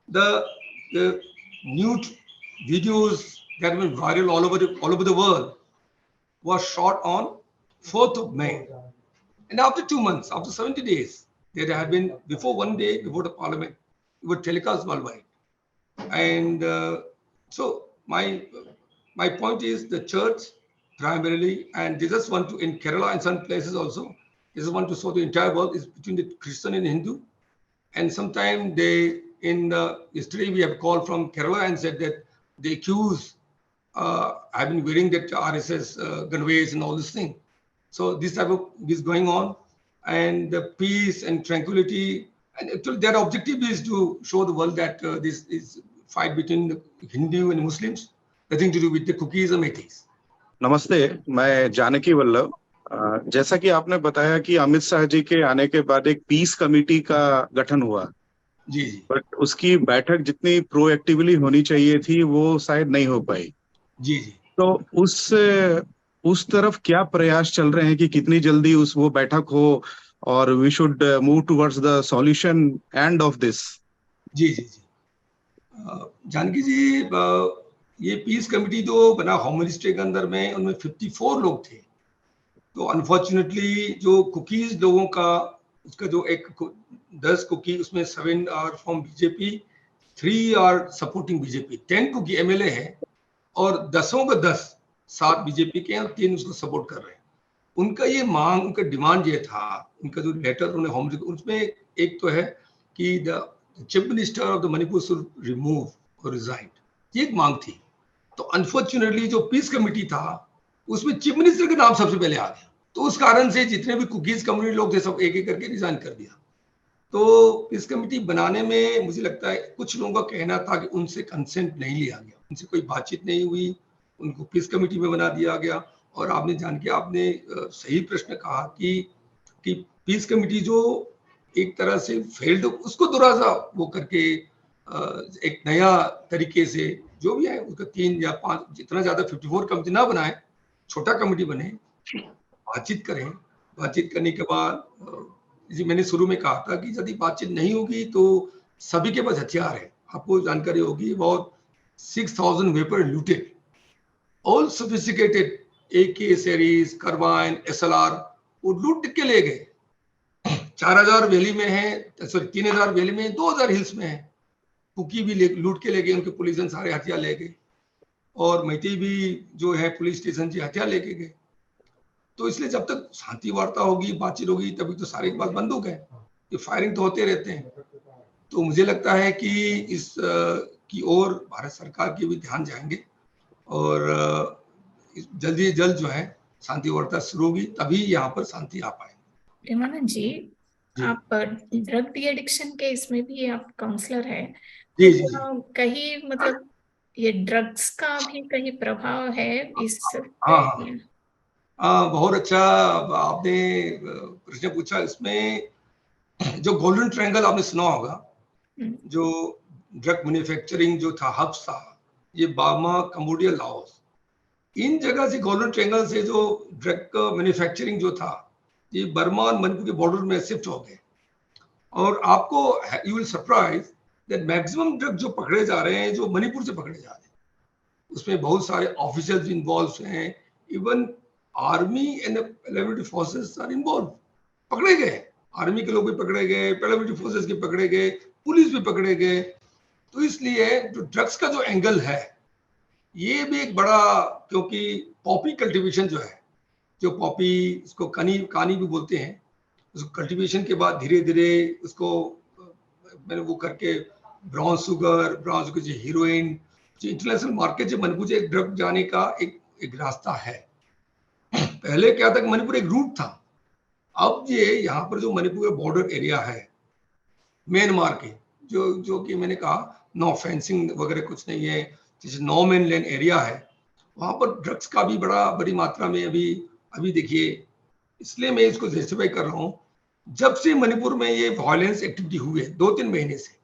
the nude videos that went viral all over the world was shot on 4th of May. And after 2 months, after 70 days, there have been, before one day before the parliament, it was telecast worldwide. And so my point is the church primarily, and they just want to, in Kerala and some places also, they just want to show the entire world is between the Christian and Hindu. And sometimes yesterday we have called from Kerala and said that the accused have been wearing that RSS gunways and all this thing. So this type of is going on, and the peace and tranquility, and actually their objective is to show the world that this is fight between the Hindu and Muslims, nothing to do with the cookies or Meiteis. नमस्ते, मैं जानकी वल्लभ। जैसा कि आपने बताया कि अमित शाह जी के आने के बाद एक पीस कमेटी का गठन हुआ, जी जी, बट उसकी बैठक जितनी प्रोएक्टिवली होनी चाहिए थी वो शायद नहीं हो पाई। जी जी, तो उस तरफ क्या प्रयास चल रहे हैं कि कितनी जल्दी वो बैठक हो और we should move towards the solution end of this? जी जी जी, जानकी जी, ये पीस कमेटी तो बना होम मिनिस्ट्री के अंदर में, उनमें 54 लोग थे। तो अनफॉर्चुनेटली जो कुकीज लोगों का, उसका जो 10 कुकी, उसमें 7 are from BJP, 3 are supporting BJP, 10 Kuki MLA है और 10 का 10 7 बीजेपी के हैं और 3 उसको सपोर्ट कर रहे हैं। उनका ये मांग, उनका डिमांड ये था, उनका जो लेटर उन्होंने होम, उसमें एक तो है कि the chief minister of the Manipur should remove और रिजाइन, ये एक मांग थी। तो अनफॉर्चुनेटली जो पीस कमेटी था उसमें चीफ मिनिस्टर का नाम सबसे पहले आ गया, तो उस कारण से जितने भी कुकीज कम्युनिटी लोग थे सब एक एक करके रिजाइन कर दिया। तो पीस कमेटी बनाने में मुझे लगता है कुछ लोगों का कहना था कि उनसे कंसेंट नहीं लिया गया, उनसे कोई बातचीत नहीं हुई, उनको पीस कमेटी में बना दिया गया। और आपने सही प्रश्न कहा कि पीस कमेटी जो एक तरह से फेल्ड, उसको थोड़ा सा वो करके एक नया तरीके से जो भी है उसका 3 या 5, जितना ज्यादा 54 कमेटी ना बनाए, छोटा कमेटी बने, बातचीत करें। बातचीत करने के बाद मैंने शुरू में कहा था कि यदि बातचीत नहीं होगी तो सभी के पास हथियार है, आपको जानकारी होगी, बहुत 6000 weapon looted, all sophisticated AK series, carbine, SLR, वो लूट के ले गए। 4000 वैली में है, सॉरी 3000 वैली में, 2000 हिल्स में है। कुकी भी लूट के ले गए, उनके पुलिस सारे हथियार ले गए, और मैती भी जो है पुलिस स्टेशन से हथियार लेके गए। तो इसलिए जब तक शांति वार्ता होगी, बातचीत होगी, तभी तो सारे के पास बंदूक है, ये फायरिंग तो होते रहते हैं। तो मुझे लगता है कि इस की ओर भारत सरकार की भी ध्यान जाएंगे और जल्दी से जल्द जो है शांति वार्ता शुरू होगी, तभी यहाँ पर शांति आ पाए। प्रेमानंद जी, जी आप ड्रग डी एडिक्शन के इसमें भी आप काउंसलर है, जी तो जी जी। कहीं मतलब ये ड्रग्स का भी कहीं प्रभाव है इस पे? हाँ हाँ, बहुत अच्छा आपने प्रश्न पूछा। इसमें जो गोल्डन ट्रायंगल आपने सुना होगा, हम्म, जो ड्रग मैन्युफैक्चरिंग जो था, हब्स था, ये बार्मा, कंबोडिया, लाओस, इन जगह से गोल्डन ट्रायंगल से जो ड्रग मैन्युफैक्चरिंग जो था, ये बर्मा और मणिपुर के बॉर्डर में शिफ्ट हो गए। और आपको you will surprise that maximum drug जो पकड़े जा रहे हैं, जो मणिपुर से पकड़े जा रहे हैं, उसमें बहुत सारे ऑफिसर्स इन्वॉल्व हैं, even army and paramilitary forces are involve, पकड़े गए, आर्मी के लोग भी पकड़े गए, पैरामिलिट्री फोर्सेस के पकड़े गए, पुलिस भी पकड़े गए। तो इसलिए जो ड्रग्स का जो एंगल है, ये भी एक बड़ा, क्योंकि पॉपी कल्टीवेशन जो है, जो पॉपी, इसको कानी भी बोलते हैं, उसको कल्टीवेशन के बाद धीरे धीरे उसको मैंने वो करके ब्राउन शुगर जो हीरोइन, जो इंटरनेशनल मार्केट, जो मणिपुर से एक ड्रग जाने का एक रास्ता है। पहले क्या था कि मणिपुर एक रूट था, अब ये यहाँ पर जो मणिपुर का बॉर्डर एरिया है म्यांमार के, जो कि मैंने कहा नो फेंसिंग वगैरह कुछ नहीं है, जैसे नो मैन लैंड एरिया है, वहां पर ड्रग्स का भी बड़ी मात्रा में अभी देखिए। इसलिए मैं इसको जस्टिफाई कर रहा हूँ, जब से मणिपुर में ये वायलेंस एक्टिविटी हुई है 2-3 महीने से,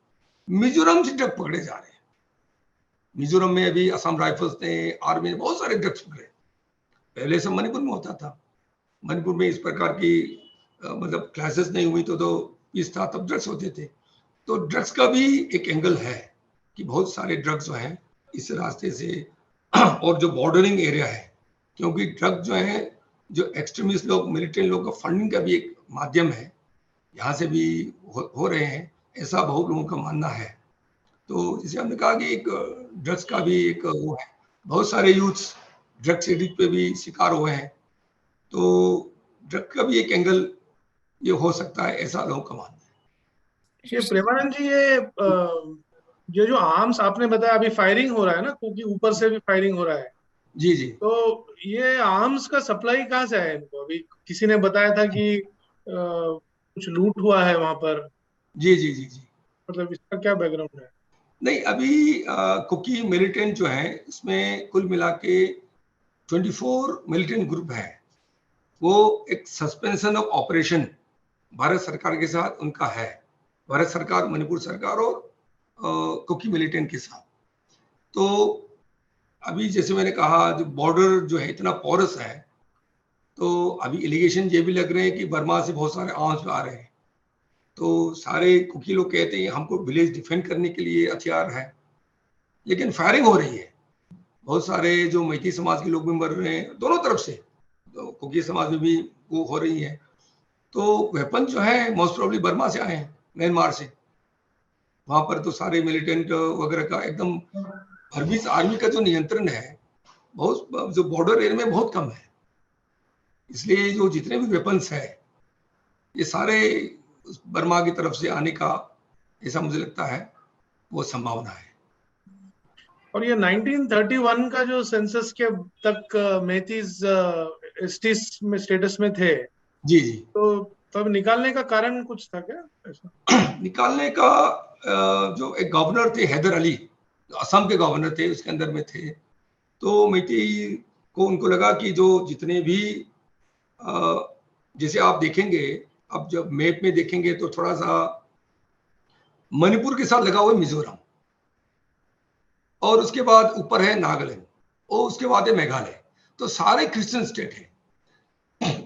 मिजोरम से ड्रग पकड़े जा रहे हैं। मिजोरम में अभी असम राइफल्स ने, आर्मी ने बहुत सारे ड्रग्स पकड़े। पहले सब मणिपुर में होता था, मणिपुर में इस प्रकार की मतलब क्लासेस नहीं हुई तो पीस था, तब ड्रग्स होते थे। तो ड्रग्स का भी एक एंगल है कि बहुत सारे ड्रग्स जो हैं इस रास्ते से, और जो बॉर्डरिंग एरिया है, क्योंकि ड्रग जो है, जो एक्सट्रीमिस्ट लोग, मिलिटेंट लोग का फंडिंग का भी एक माध्यम है, यहाँ से भी हो रहे हैं, ऐसा बहुत लोगों का मानना है। तो जैसे हमने कहा कि एक ड्रग्स का भी एक वो है, बहुत सारे यूथ्स ड्रग्स एडिक्ट पे भी शिकार हुए हैं, तो ड्रग का भी एक एंगल ये हो सकता है, ऐसा लोगों का मानना है। ये प्रेमानंद जी, ये जो आर्म्स आपने बताया, अभी फायरिंग हो रहा है ना, क्योंकि ऊपर से भी फायरिंग हो रहा है, जी जी तो ये आर्म्स का सप्लाई कहाँ से है इनको? अभी किसी ने बताया था कि कुछ लूट हुआ है वहां पर, जी जी जी जी। मतलब इसका क्या बैकग्राउंड है? नहीं, अभी कुकी मिलिटेंट जो है, इसमें कुल मिला के 24 मिलिटेंट ग्रुप है। वो एक सस्पेंशन ऑफ ऑपरेशन भारत सरकार के साथ उनका है, भारत सरकार, मणिपुर सरकार और कुकी मिलिटेंट के साथ। तो अभी जैसे मैंने कहा, जो बॉर्डर जो है इतना पोरस है, तो अभी एलिगेशन ये भी लग रहे हैं कि बर्मा से बहुत सारे आर्म्स आ रहे हैं। तो सारे कुकी लोग कहते हैं हमको विलेज डिफेंड करने के लिए हथियार है, लेकिन फायरिंग हो रही है, बहुत सारे जो मैती समाज के लोग भी मर रहे हैं दोनों तरफ से, तो कुकी समाज में भी वो हो रही है। तो वेपन जो है मोस्ट प्रोबेबली बर्मा से आए हैं, म्यांमार से। वहां पर तो सारे मिलिटेंट वगैरह का एकदम आर्मी का जो नियंत्रण है, बहुत जो बॉर्डर एरिया में बहुत कम है। इसलिए जो जितने भी वेपन्स है, ये सारे बर्मा की तरफ से आने का, ऐसा मुझे लगता है, वो संभावना है। और ये 1931 का जो सेंसस के तक मैतीज एसटीज में स्टेटस में थे, जी जी। तो तब निकालने का कारण कुछ था क्या ऐसा? निकालने का जो एक गवर्नर थे हैदर अली, असम के गवर्नर थे, उसके अंदर में थे। तो मैती को उनको लगा कि जो जितने भी जैसे आप देखेंगे, अब जब मैप में देखेंगे तो थोड़ा सा मणिपुर के साथ लगा हुआ है मिजोरम, और उसके बाद ऊपर है नागालैंड, और उसके बाद है मेघालय, तो सारे क्रिश्चियन स्टेट है।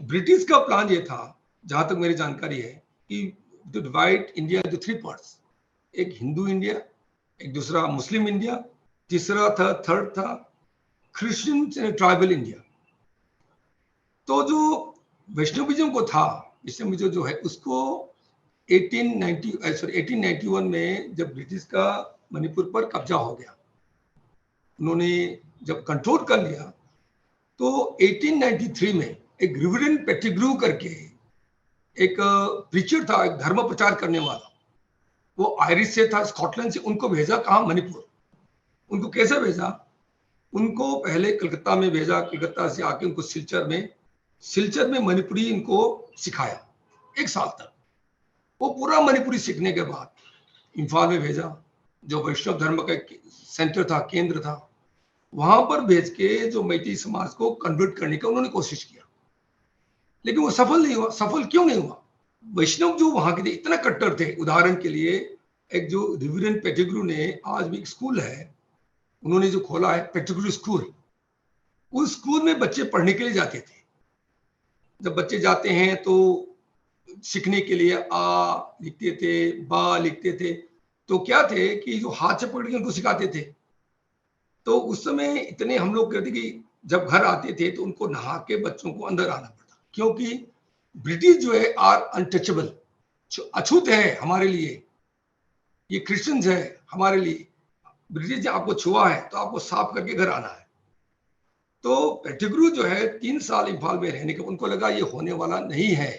ब्रिटिश का प्लान ये था, जहां तक मेरी जानकारी है, कि to divide India into 3 parts, एक हिंदू इंडिया, एक दूसरा मुस्लिम इंडिया, तीसरा था, थर्ड था क्रिश्चियन ट्राइबल इंडिया। तो जो वैष्णविज्म को था, वैष्णविज्म जो है उसको 1891 में जब ब्रिटिश का मणिपुर पर कब्जा हो गया, उन्होंने जब कंट्रोल कर लिया, तो 1893 में एक रिवरेंड पेटिग्रू करके एक प्रीचर था, एक धर्म प्रचार करने वाला, वो आयरिश से था, स्कॉटलैंड से। उनको भेजा कहाँ? मणिपुर। उनको कैसे भेजा? उनको पहले कलकत्ता में भेजा, कलकत्ता से आके उनको सिलचर में मणिपुरी इनको सिखाया 1 साल तक। वो पूरा मणिपुरी सीखने के बाद इम्फाल में भेजा, जो वैष्णव धर्म का सेंटर था, केंद्र था, वहां पर भेज के जो मैती समाज को कन्वर्ट करने का उन्होंने कोशिश किया, लेकिन वो सफल नहीं हुआ। सफल क्यों नहीं हुआ? वैष्णव जो वहां के थे इतना कट्टर थे। उदाहरण के लिए एक जो रिवरेंड पेटिग्रू ने, आज भी एक स्कूल है उन्होंने जो खोला है, पेटिग्रू स्कूल, उस स्कूल में बच्चे पढ़ने के लिए जाते थे। जब बच्चे जाते हैं तो सीखने के लिए आ लिखते थे, बा लिखते थे, तो क्या थे कि जो हाथ से पकड़ के उनको सिखाते थे। तो उस समय इतने हम लोग कहते कि जब घर आते थे तो उनको नहा के बच्चों को अंदर आना पड़ता, क्योंकि ब्रिटिश जो है आर अनटचेबल, अछूत है हमारे लिए, ये क्रिश्चियंस है हमारे लिए। ब्रिटिश ने आपको छुआ है तो आपको साफ करके घर आना है। तो पेटिग्रू जो है 3 साल इम्फाल में रहने के उनको लगा ये होने वाला नहीं है,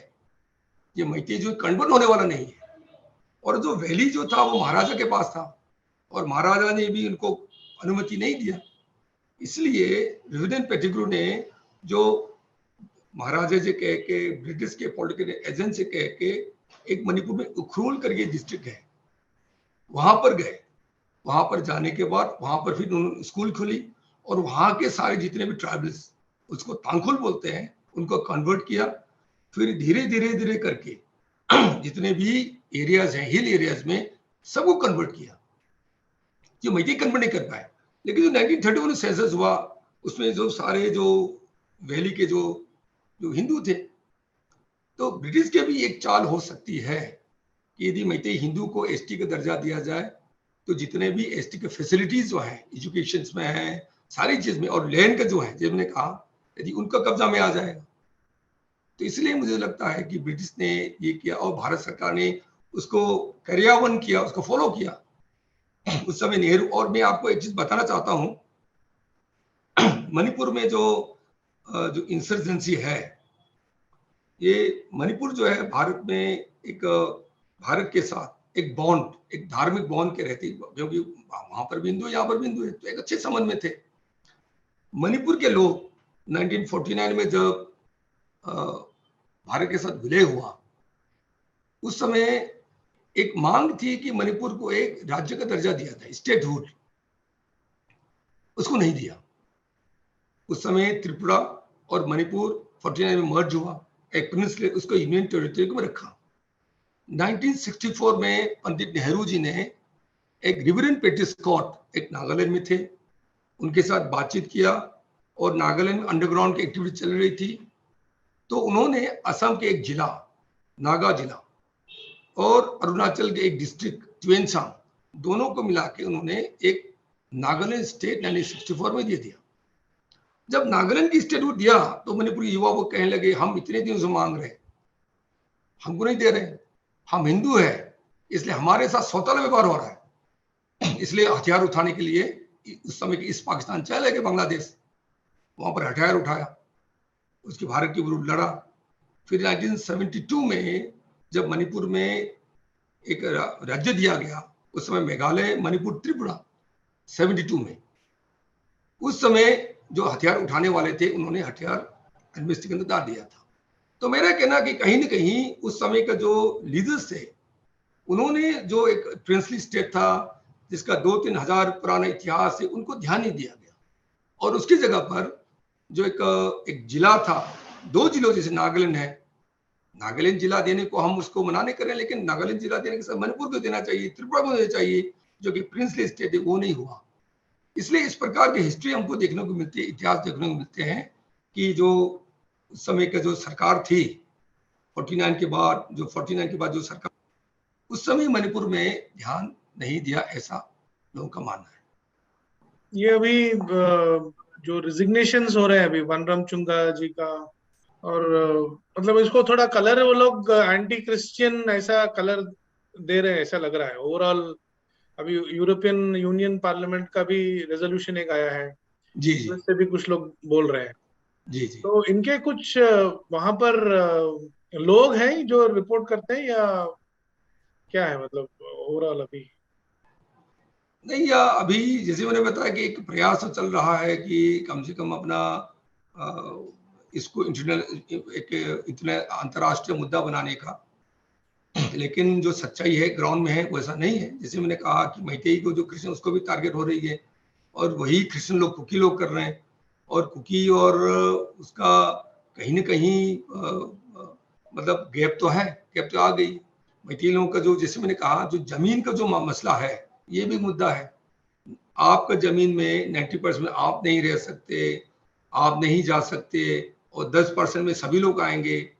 ये मैती जो कन्वर्ट होने वाला नहीं है। और जो वैली जो था वो महाराजा के पास था, और महाराजा ने भी उनको अनुमति नहीं दिया। इसलिए रेजिडेंट पेटिग्रू ने जो महाराजा जी कह के, ब्रिटिश के पॉलिटिकल एजेंट से कह के, एक मणिपुर में उखरूल करके डिस्ट्रिक्ट है, वहां पर गए। वहां पर जाने के बाद वहां पर फिर उन्होंने स्कूल खोली, और वहां के सारे जितने भी ट्राइबल्स, उसको तांखुल बोलते हैं, उनको कन्वर्ट किया। फिर धीरे धीरे धीरे करके जितने भी एरियाज हैं, हिल एरियाज में, सबको कन्वर्ट किया। ये मैती कन्वर्ट नहीं कर पाए। लेकिन जो 1931 सेंसस हुआ, उसमें जो सारे जो वैली के जो हिंदू थे, तो ब्रिटिश के भी एक चाल हो सकती है कि यदि मैती हिंदू को एसटी का दर्जा दिया जाए तो जितने भी एसटी के फैसिलिटीज जो है, एजुकेशन में है, सारी चीज में, और लैंड का जो है, जब मैंने कहा यदि उनका कब्जा में आ जाएगा, तो इसलिए मुझे लगता है कि ब्रिटिश ने ये किया और भारत सरकार ने उसको कार्यान्वयन किया, उसको फॉलो किया उस समय नेहरू। और मैं आपको एक चीज बताना चाहता हूं, मणिपुर में जो इंसर्जेंसी है, ये मणिपुर जो है भारत में एक भारत के साथ एक बॉन्ड, एक धार्मिक बॉन्ड के रहती, क्योंकि वहां पर भी हिंदू है, यहाँ पर भी हिंदू है, तो एक अच्छे संबंध में थे। मणिपुर के लोग 1949 में जब भारत के साथ विलय हुआ, उस समय एक मांग थी कि मणिपुर को एक राज्य का दर्जा दिया था, स्टेटहुड, उसको नहीं दिया। उस समय त्रिपुरा और मणिपुर 49 में मर्ज हुआ, एक प्रिंसले उसको यूनियन टेरिटरी में रखा। 1964 में पंडित नेहरू जी ने एक रिवरेंड पेटिस्कॉट, एक नागालैंड में थे, उनके साथ बातचीत किया, और नागालैंड में अंडरग्राउंड की एक्टिविटी चल रही थी। तो उन्होंने असम के एक जिला, नागा जिला, और अरुणाचल के एक डिस्ट्रिक्ट ट्वेंसांग, दोनों को मिला के उन्होंने एक नागालैंड स्टेट 1964 में दे दिया। जब नागालैंड की स्टेट को दिया तो मणिपुरी युवा वो कहने लगे, हम इतने दिनों से मांग रहे, हमको नहीं दे रहे, हम हिंदू है, इसलिए हमारे साथ सौतेला व्यवहार हो रहा है। इसलिए हथियार उठाने के लिए उस समय की ईस्ट पाकिस्तान चले गए बांग्लादेश, वहां पर हथियार उठाया, उसके भारत के विरुद्ध लड़ा। फिर 1972 में जब मणिपुर में एक राज्य दिया गया, उस समय मेघालय, मणिपुर, त्रिपुरा, 72 में, उस समय जो हथियार उठाने वाले थे उन्होंने हथियार एमनेस्टी के अंदर डाल दिया था। तो मेरा कहना कि कहीं ना कहीं उस समय का जो लीडर्स थे, उन्होंने जो एक प्रिंसली स्टेट था जिसका 2-3 हजार पुराना इतिहास है, उनको ध्यान नहीं दिया गया, और उसकी जगह पर जो एक जिला था, 2 जिलों जैसे नागालैंड है, नागालैंड जिला देने को हम उसको मना नहीं कर रहे, लेकिन नागालैंड जिला देने के साथ मणिपुर को देना चाहिए, त्रिपुरा को देना चाहिए, जो कि प्रिंसली स्टेट है, वो नहीं हुआ। इसलिए इस प्रकार की हिस्ट्री हमको देखने को मिलती है, इतिहास देखने को मिलते हैं कि जो उस समय का जो सरकार थी 49 के बाद, जो सरकार, उस समय मणिपुर में ध्यान नहीं दिया, ऐसा लोगों का मानना है। ये अभी जो रिजिग्नेशंस हो रहे हैं अभी वनराम चुंगा जी का, और मतलब इसको थोड़ा कलर वो लोग एंटी क्रिश्चियन ऐसा कलर दे रहे हैं, ऐसा लग रहा है ओवरऑल। अभी यूरोपियन यूनियन पार्लियामेंट का भी रेजोल्यूशन एक आया है, जी जी, उससे भी कुछ लोग बोल रहे हैं। जी जी, तो इनके कुछ वहां पर लोग हैं जो रिपोर्ट करते हैं, या क्या है मतलब ओवरऑल अभी? नहीं, या अभी जैसे मैंने बताया कि एक प्रयास चल रहा है कि कम से कम अपना इसको इंटरनल एक इतना अंतर्राष्ट्रीय मुद्दा बनाने का, लेकिन जो सच्चाई है ग्राउंड में है वो ऐसा नहीं है। जैसे मैंने कहा कि मैतेई को जो क्रिश्चियन उसको भी टारगेट हो रही है, और वही क्रिश्चियन लोग कुकी लोग कर रहे हैं, और कुकी और उसका कहीं ना कहीं मतलब गैप तो है, गैप तो आ गई। मैतेई लोगों का जो, जैसे मैंने कहा, जो जमीन का जो मसला है ये भी मुद्दा है। आपका जमीन में 90% में आप नहीं रह सकते, आप नहीं जा सकते, और 10% में सभी लोग आएंगे।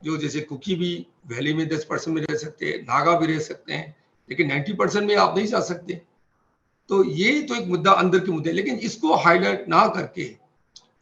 जो जैसे कुकी भी वैली में 10% में रह सकते हैं, नागा भी रह सकते हैं, लेकिन 90% में आप नहीं जा सकते। तो ये तो एक मुद्दा, अंदर के मुद्दे। लेकिन इसको हाईलाइट ना करके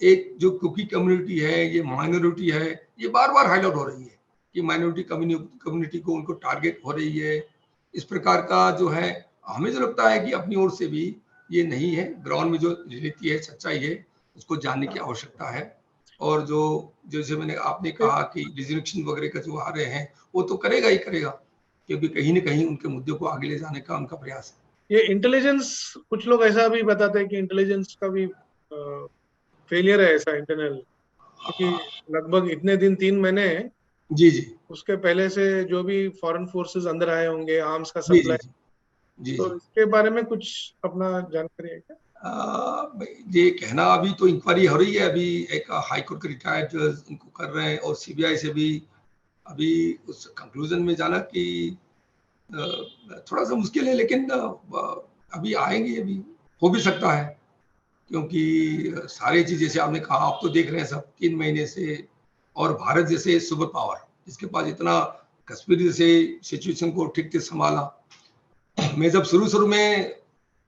एक जो कुकी कम्युनिटी है, ये माइनॉरिटी है, ये बार बार हाईलाइट हो रही है कि माइनॉरिटी कम्युनिटी को उनको टारगेट हो रही है। इस प्रकार का जो है, हमें जो लगता है कि अपनी ओर से भी ये नहीं है। ग्राउंड में जो रियलिटी है, सच्चाई है, उसको जानने की आवश्यकता है। और जो जैसे मैंने आपने कहा कि रिजर्वेशन वगैरह का जो आ रहे हैं, वो तो करेगा ही करेगा, क्योंकि कहीं ना कहीं उनके मुद्दे को आगे ले जाने का उनका प्रयास है। ये इंटेलिजेंस, कुछ लोग ऐसा भी बताते हैं कि इंटेलिजेंस का भी फेलियर है ऐसा इंटरनल, क्योंकि लगभग इतने दिन 3 महीने जी जी उसके पहले से जो भी फॉरेन फोर्सेस अंदर आए होंगे, आर्म्स का जी जी सप्लाई, जी तो जी इसके बारे में कुछ अपना जानकारी है क्या? ये कहना, अभी तो इंक्वायरी हो रही है। अभी एक हाई कोर्ट के रिटायर्ड जज इनको कर रहे हैं, और सीबीआई से भी अभी उस कंक्लूजन में जाना कि थोड़ा सा मुश्किल है, लेकिन अभी आएंगे, अभी हो भी सकता है। क्योंकि सारी चीज, जैसे आपने कहा, आप तो देख रहे हैं सब 3 महीने से, और भारत जैसे सुपर पावर जिसके पास इतना कश्मीर जैसे सिचुएशन को ठीक से संभाला। मैं जब शुरू में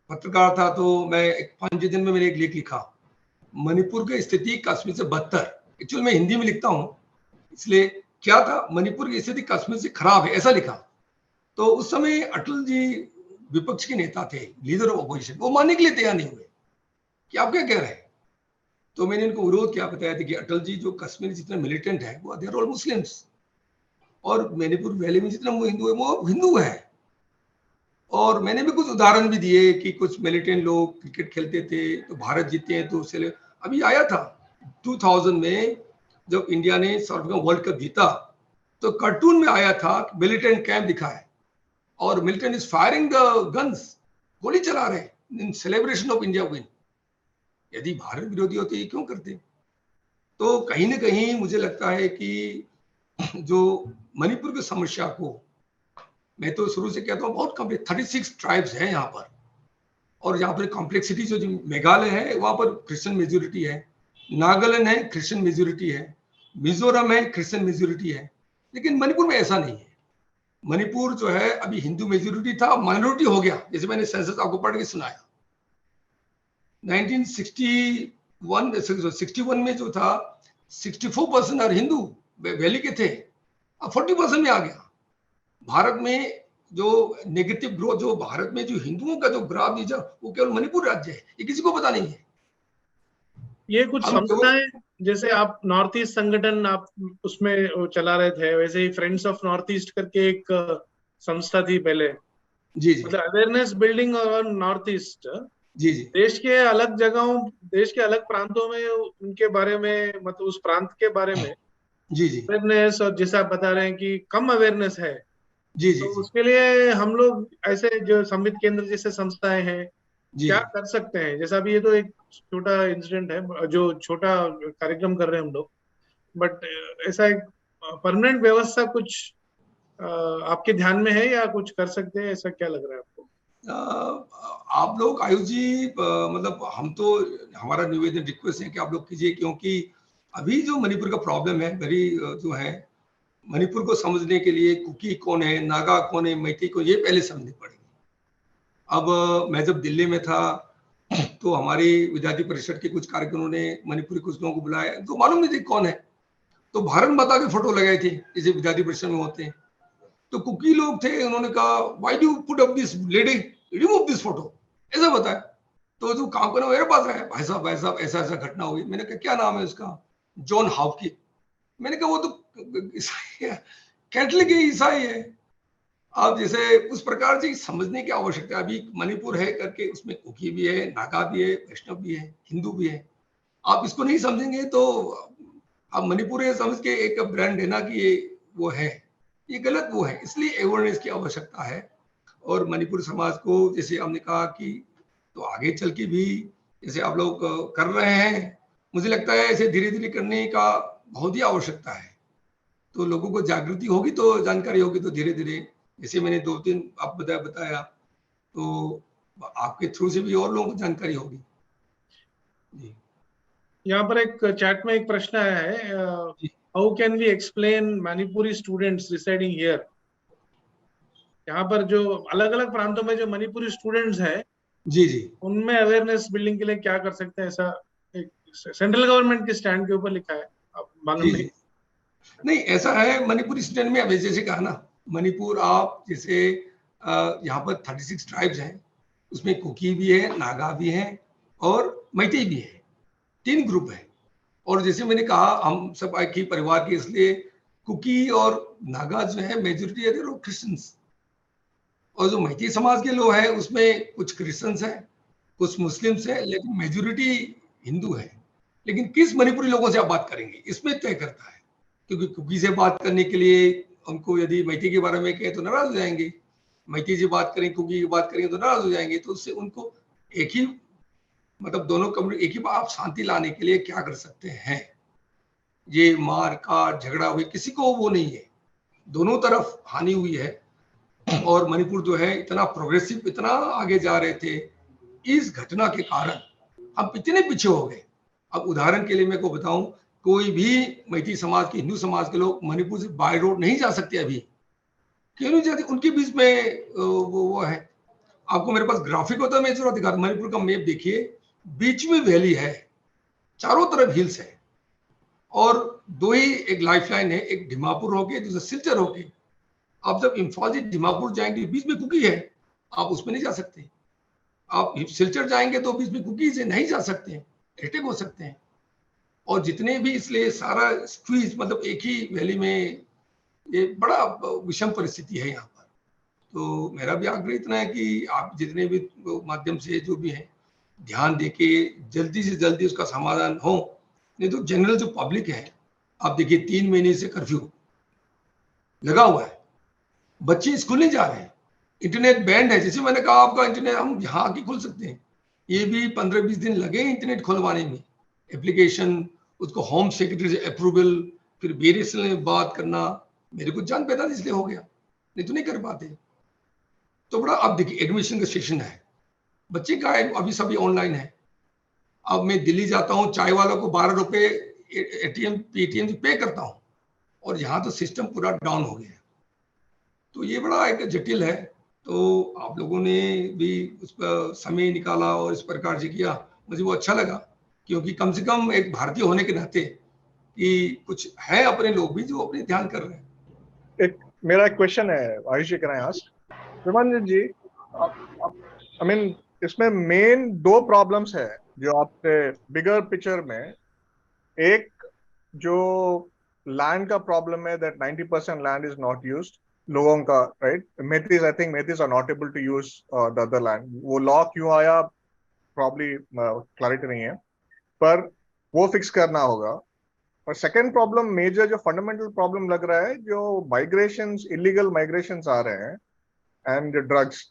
पत्रकार था, तो मैं 5 दिन में मैंने एक लेख लिखा, मणिपुर की स्थिति कश्मीर से बदतर। एक्चुअली मैं हिंदी में लिखता हूँ, इसलिए क्या था, मणिपुर की स्थिति कश्मीर से खराब है, ऐसा लिखा। तो उस समय अटल जी विपक्ष के नेता थे, लीडर ऑफ अपोजिशन, वो मानने के लिए तैयार नहीं हुए कि आप क्या कह रहे हैं। तो मैंने इनको विरोध किया, बताया था कि अटल जी जो कश्मीर जितने मिलिटेंट है, वो दे आर ऑल मुस्लिम्स, और मणिपुर वैली में जितना वो हिंदू है। और मैंने भी कुछ उदाहरण भी दिए कि कुछ मिलिटेंट लोग क्रिकेट खेलते थे, तो भारत जीते हैं तो उससे अभी आया था 2000 में जब इंडिया ने वर्ल्ड कप जीता, तो कार्टून में आया था मिलिटेंट कैंप दिखा है, और militant is firing the guns, गोली चला रहे हैं इन सेलिब्रेशन ऑफ इंडिया विन। यदि भारत विरोधी होते ये क्यों करते? तो कहीं ना कहीं मुझे लगता है कि जो मणिपुर की समस्या को, मैं तो शुरू से कहता हूँ, बहुत कॉम्प्लेक्स, 36 ट्राइब्स हैं यहाँ पर, और यहाँ पर कॉम्प्लेक्सिटी जो मेघालय है वहां पर क्रिश्चियन मेजोरिटी है, नागालैंड है क्रिश्चियन मेजोरिटी है, मिजोरम है क्रिश्चियन मेजोरिटी है, लेकिन मणिपुर में ऐसा नहीं है। मणिपुर जो है अभी हिंदू मेजोरिटी था, माइनॉरिटी हो गया। जैसे मैंने सेंसस आपको पढ़ के सुनाया, 1961 में जो था 64% और हिंदू वैली के थे, अब 40% में आ गया। भारत में जो नेगेटिव ग्रोथ, जो भारत में जो हिंदुओं का जो ग्राफ दीजा, वो केवल मणिपुर राज्य है, ये किसी को पता नहीं है। ये कुछ संस्थाएं, जैसे आप नॉर्थ ईस्ट संगठन आप उसमें चला रहे थे, वैसे ही फ्रेंड्स ऑफ नॉर्थ ईस्ट करके एक संस्था थी पहले, जी जी, मतलब अवेयरनेस बिल्डिंग और नॉर्थ ईस्ट, जी जी, देश के अलग जगहों, देश के अलग प्रांतों में उनके बारे में, मतलब उस प्रांत के बारे में जी जी, अवेयरनेस, और जैसा आप बता रहे हैं कि कम अवेयरनेस है, जी जी, तो जी, उसके लिए हम लोग ऐसे जो संबित केंद्र जैसे संस्थाएं हैं जी, क्या कर सकते हैं? जैसा अभी ये तो एक छोटा इंसिडेंट है, जो छोटा कार्यक्रम कर रहे हैं हम लोग, बट ऐसा एक परमानेंट व्यवस्था कुछ आपके ध्यान में है, या कुछ कर सकते हैं, ऐसा क्या लग रहा है आपको? आप लोग आयुष जी, मतलब हम तो, हमारा निवेदन रिक्वेस्ट है कि आप लोग कीजिए, क्योंकि अभी जो मणिपुर का प्रॉब्लम है, वेरी जो है, मणिपुर को समझने के लिए कुकी कौन है, नागा कौन है, मैती कौन, ये पहले समझनी पड़ेगी। अब मैं जब दिल्ली में था, तो हमारी विद्यार्थी परिषद के कुछ कार्यक्रमों ने मणिपुरी कुछ लोगों को बुलाया, तो मालूम नहीं थी कौन है, तो भारत माता के फोटो लगाए थे, जैसे विद्यार्थी परिषद में होते हैं। तो कुकी लोग थे, उन्होंने कहा why do put up this lady, remove this photo, ऐसा बताया। तो जो काम करना मेरे पास आया, भाई साहब ऐसा ऐसा घटना हुई। मैंने कहा क्या नाम है उसका? जॉन हाउकी। मैंने कहा वो तो ईसाई है, कैथलिक है, ईसाई है। अब जैसे उस प्रकार से समझने की आवश्यकता है। अभी मणिपुर है करके, उसमें कुकी भी है, नागा भी है, वैष्णव भी है, हिंदू भी है। आप इसको नहीं समझेंगे तो आप मणिपुर है समझ के एक ब्रांड देना कि ये वो है, ये गलत वो है, इसलिए अवेयरनेस की आवश्यकता है। और मणिपुर समाज को जैसे हमने कहा कि तो आगे चल के भी जैसे आप लोग कर रहे हैं, मुझे लगता है ऐसे धीरे धीरे करने का बहुत ही आवश्यकता है। तो लोगों को जागृति होगी तो जानकारी होगी, तो धीरे धीरे जैसे मैंने 2-3 आप बताया तो आपके थ्रू से भी और लोगों को जानकारी होगी जी। यहाँ पर एक चैट में एक प्रश्न आया है, जी। How can we explain Manipuri students residing here? यहाँ पर जो अलग अलग प्रांतों में जो मणिपुरी स्टूडेंट्स हैं, जी जी उनमें अवेयरनेस बिल्डिंग के लिए क्या कर सकते हैं, ऐसा एक सेंट्रल गवर्नमेंट के स्टैंड के ऊपर लिखा है, आप मालूम जी नहीं? जी नहीं, ऐसा है मणिपुर स्टूडेंट में, अभी जैसे कहा ना, मणिपुर आप जैसे यहाँ पर 36 ट्राइब्स हैं, उसमें कुकी भी है, नागा भी है और मैतेई भी है, 3 ग्रुप है। और जैसे मैंने कहा हम सब एक ही परिवार के, इसलिए कुकी और नागा जो है मेजोरिटी है लोग क्रिश्चियंस, और जो मैतेई समाज के लोग हैं उसमें कुछ क्रिश्चियंस हैं, कुछ मुस्लिम्स हैं, लेकिन मेजोरिटी हिंदू है। लेकिन किस मणिपुरी लोगों से आप बात करेंगे इसमें तय करता है, क्योंकि कुकी से बात करने के लिए उनको यदि मैती के बारे में कहें तो नाराज हो जाएंगे, मैती से बात करें कुकी की बात करेंगे तो नाराज हो जाएंगे। तो उससे उनको एक ही मतलब दोनों कम्युनिटी एक ही आप शांति लाने के लिए क्या कर सकते हैं, ये मार काट झगड़ा हुई किसी को वो नहीं है, दोनों तरफ हानि हुई है। और मणिपुर जो है इतना प्रोग्रेसिव, इतना आगे जा रहे थे, इस घटना के कारण हम इतने पीछे हो गए। अब उदाहरण के लिए मैं को बताऊं, कोई भी मैती समाज के, हिंदू समाज के लोग मणिपुर से बाय रोड नहीं जा सकते अभी, क्यों नहीं जाते? उनके बीच में वो है। आपको मेरे पास ग्राफिक होता है, मैं जरूर दिखा, मणिपुर का मैप देखिए, बीच में वैली है, चारों तरफ हिल्स है, और दो ही एक लाइफ लाइन है, एक डिमापुर होके दूसरा सिलचर होके। आप जब इम्फाल से डिमापुर जाएंगे बीच में कुकी है, आप उसमें नहीं जा सकते। आप सिलचर जाएंगे तो बीच में कुकी से नहीं जा सकते हैं, अटैक हो सकते हैं। और जितने भी, इसलिए सारा स्क्वीज मतलब एक ही वैली में, ये बड़ा विषम परिस्थिति है यहाँ पर। तो मेरा भी आग्रह इतना है कि आप जितने भी माध्यम से जो भी हैं ध्यान देके जल्दी से जल्दी उसका समाधान हो। नहीं तो जनरल जो पब्लिक है, आप देखिए 3 महीने से कर्फ्यू लगा हुआ है, बच्चे स्कूल नहीं जा रहे हैं, इंटरनेट बैंड है। जैसे मैंने कहा आपका इंटरनेट हम यहाँ आके खोल सकते हैं, ये भी 15-20 दिन लगे इंटरनेट खुलवाने में, एप्लीकेशन, उसको होम सेक्रेटरी से अप्रूवल, फिर बीएसएनएल में बात करना। मेरे को जान पैदा इसलिए हो गया, नहीं तो नहीं कर पाते। तो बड़ा, अब देखिए एडमिशन का सेशन है, बच्चे का अभी सभी ऑनलाइन है। अब मैं दिल्ली जाता हूँ, चाय वालों को 12 रुपए एटीएम पेटीएम से पे करता हूँ, और यहाँ तो सिस्टम पूरा डाउन हो गया है। तो ये बड़ा एक जटिल है। तो आप लोगों ने भी उस पर समय निकाला और इस प्रकार से किया, मुझे वो अच्छा लगा, क्योंकि कम से कम एक भारतीय होने के नाते कि कुछ है अपने लोग भी जो अपने ध्यान कर रहे हैं। एक मेरा एक क्वेश्चन है Ayush ji, can I ask? Vimanand ji, I mean इसमें मेन 2 प्रॉब्लम्स है जो आपने बिगर पिक्चर में, एक जो लैंड का प्रॉब्लम है, that 90% land is not used लोगों का, right? Meiteis, I think Meiteis are not able to use the other land. वो लॉ क्यों आया, प्रॉब्ली क्लैरिटी नहीं है, पर वो फिक्स करना होगा। और सेकंड प्रॉब्लम, मेजर जो फंडामेंटल प्रॉब्लम लग रहा है, जो माइग्रेशंस, इलीगल माइग्रेशंस आ रहे हैं एंड ड्रग्स,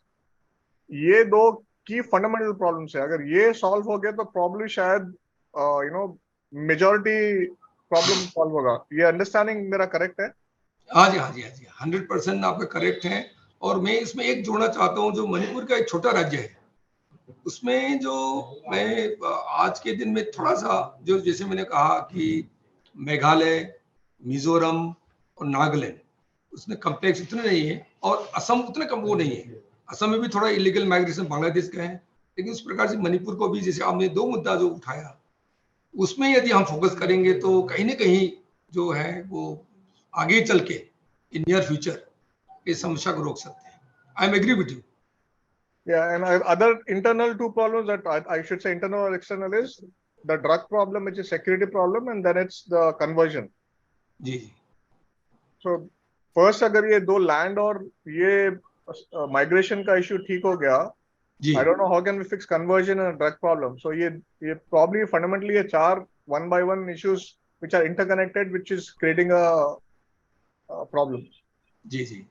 ये 2 की फंडामेंटल प्रॉब्लम्स है। अगर ये सॉल्व हो गया तो प्रॉब्लम शायद मेजॉरिटी प्रॉब्लम सॉल्व होगा। ये अंडरस्टैंडिंग मेरा करेक्ट है? हाँ जी, हाँ जी, हाँ जी, 100% आपका करेक्ट है। और मैं इसमें एक जोड़ना चाहता हूँ, जो मणिपुर का एक छोटा राज्य है, उसमें जो मैं आज के दिन में थोड़ा सा, जो जैसे मैंने कहा कि मेघालय, मिजोरम और नागालैंड, उसमें कम्प्लेक्स उतने नहीं है, और असम उतने कम वो नहीं है। असम में भी थोड़ा इलीगल माइग्रेशन बांग्लादेश का है, लेकिन उस प्रकार से मणिपुर को भी, जैसे आपने 2 मुद्दा जो उठाया, उसमें यदि हम फोकस करेंगे तो कहीं ना कहीं जो है वो आगे चल के इन नियर फ्यूचर इस समस्या को रोक सकते हैं। I am agree with you. Yeah, and other internal 2 problems that I should say, internal or external, is the drug problem, which is security problem, and then it's the conversion. जी जी So first, अगर ये 2 land और ये migration का issue ठीक हो गया, जी I don't know how can we fix conversion and drug problem. So ये probably fundamentally ये 4 one by one issues which are interconnected, which is creating a problem. जी जी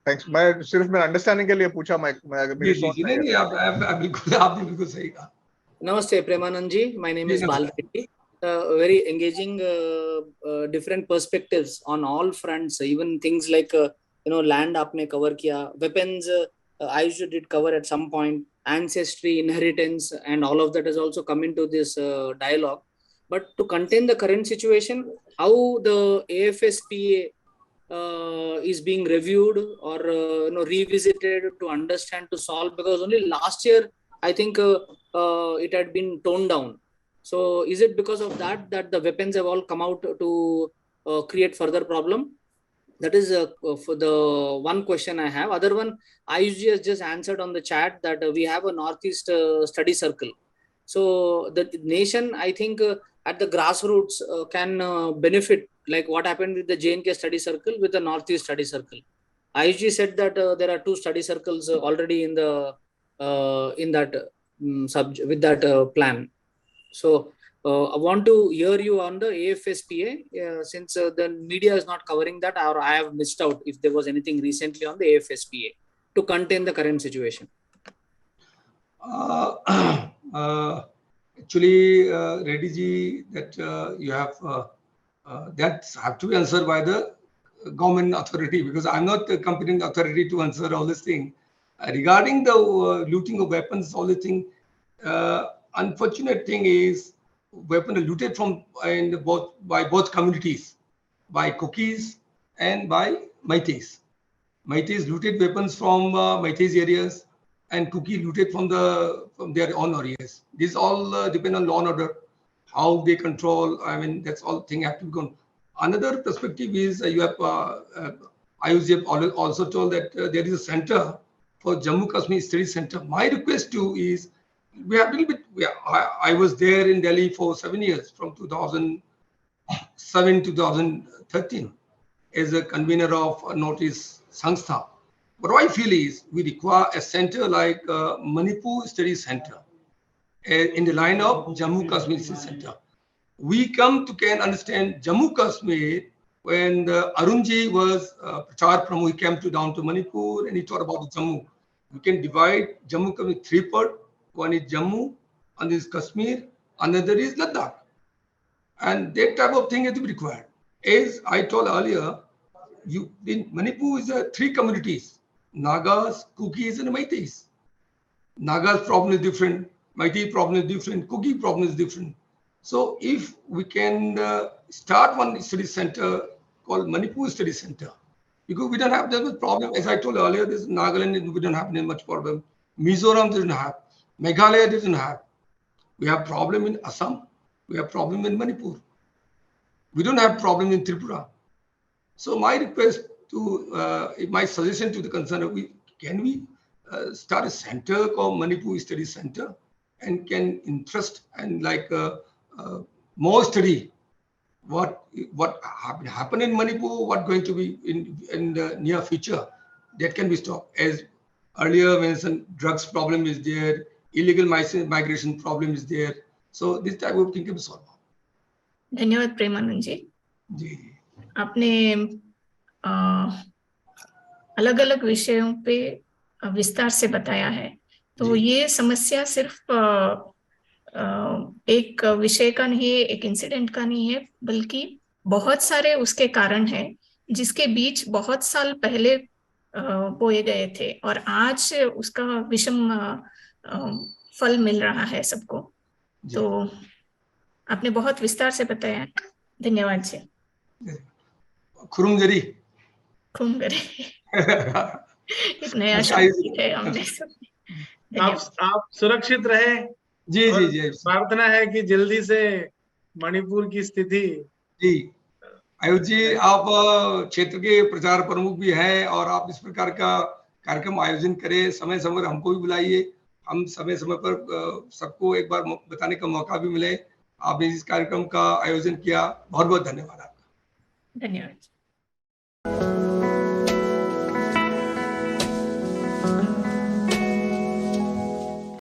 थैंक्स। मैं सिर्फ मेरे अंडरस्टैंडिंग के लिए पूछा, मैं जी मेरी जी सोच जी, नहीं नहीं, आपने बिल्कुल सही कहा। Namaste, Premanand ji. My name ji is Bal नमस्कार। Reddy. Very engaging, different perspectives on all fronts. Even things like land आपने cover किया, weapons Ayush did cover at some point, ancestry, inheritance, and all of that has also come into this dialogue. But to contain the current situation, how the AFSPA is being reviewed or revisited to understand, to solve, because only last year I think it had been toned down. So is it because of that the weapons have all come out to create further problem? That is for the one question I have. Other one, IUG has just answered on the chat that we have a Northeast study circle. So the nation, I think, at the grassroots can benefit, like what happened with the JNK study circle with the Northeast study circle. IUG said that there are 2 study circles already in the in that with that plan. So I want to hear you on the AFSPA, since the media is not covering that, or I have missed out if there was anything recently on the AFSPA to contain the current situation. Actually, Reddy ji, that you have that have to be answered by the government authority, because I'm not the competent authority to answer all this thing. Regarding the looting of weapons, all this thing, unfortunate thing is weapons are looted from by both communities, by Kukis and by Meiteis. Meiteis looted weapons from Meiteis areas, and Kuki looted from their own areas. This all depend on law and order, how they control. I mean, that's all thing have to be gone. Another perspective is you have IUCF also told that there is a center for Jammu Kashmir Study Center. My request to is we have a little bit. I was there in Delhi for 7 years, from 2007 to 2013, as a convener of Notice Sanstha. What I feel is we require a center like Manipur Study Center in the line of Jammu Kashmir Study Center. We come to can understand Jammu Kashmir when Arunji was Prachar Pramu, he came down to Manipur and he taught about Jammu. We can divide Jammu Kashmir 3 parts. One is Jammu, another is Kashmir, another is Ladakh. And that type of thing is to be required. As I told earlier, in Manipur is 3 communities: Nagas, Kukis, and Meiteis. Nagas problem is different, Meitei problem is different, Kuki problem is different. So if we can start one study center called Manipur Study Center, because we don't have that problem. As I told earlier, this Nagaland, we don't have any much problem. Mizoram doesn't have. Meghalaya doesn't have. We have problem in Assam. We have problem in Manipur. We don't have problem in Tripura. So my request to, my suggestion to the concerned, can we start a center called Manipur Study Center, and can interest and like more study what happened in Manipur, what going to be in the near future, that can be stopped. As earlier mentioned, drugs problem is there, illegal migration problem is there. So this type of thing can be solved. धन्यवाद प्रेमानंद जी। जी आपने अलग अलग विषयों पे विस्तार से बताया है। तो ये समस्या सिर्फ एक विषय का नहीं है, एक इंसिडेंट का नहीं है, बल्कि बहुत सारे उसके कारण हैं जिसके बीच बहुत साल पहले बोए गए थे और आज उसका विषम फल मिल रहा है सबको। तो आपने बहुत विस्तार से बताया, धन्यवाद जी। खुरुमजरी एक नया शब्द है हमने सब। आप सुरक्षित रहे। जी जी जी, प्रार्थना है कि जल्दी से मणिपुर की स्थिति। जी आयुष जी, आप क्षेत्र के प्रचार प्रमुख भी हैं और आप इस प्रकार का कार्यक्रम आयोजन करें, समय समय पर हमको भी बुलाइए, हम समय समय पर सबको एक बार बताने का मौका भी मिले। आपने इस कार्यक्रम का आयोजन किया, बहुत बहुत धन्यवाद आपका। धन्यवाद।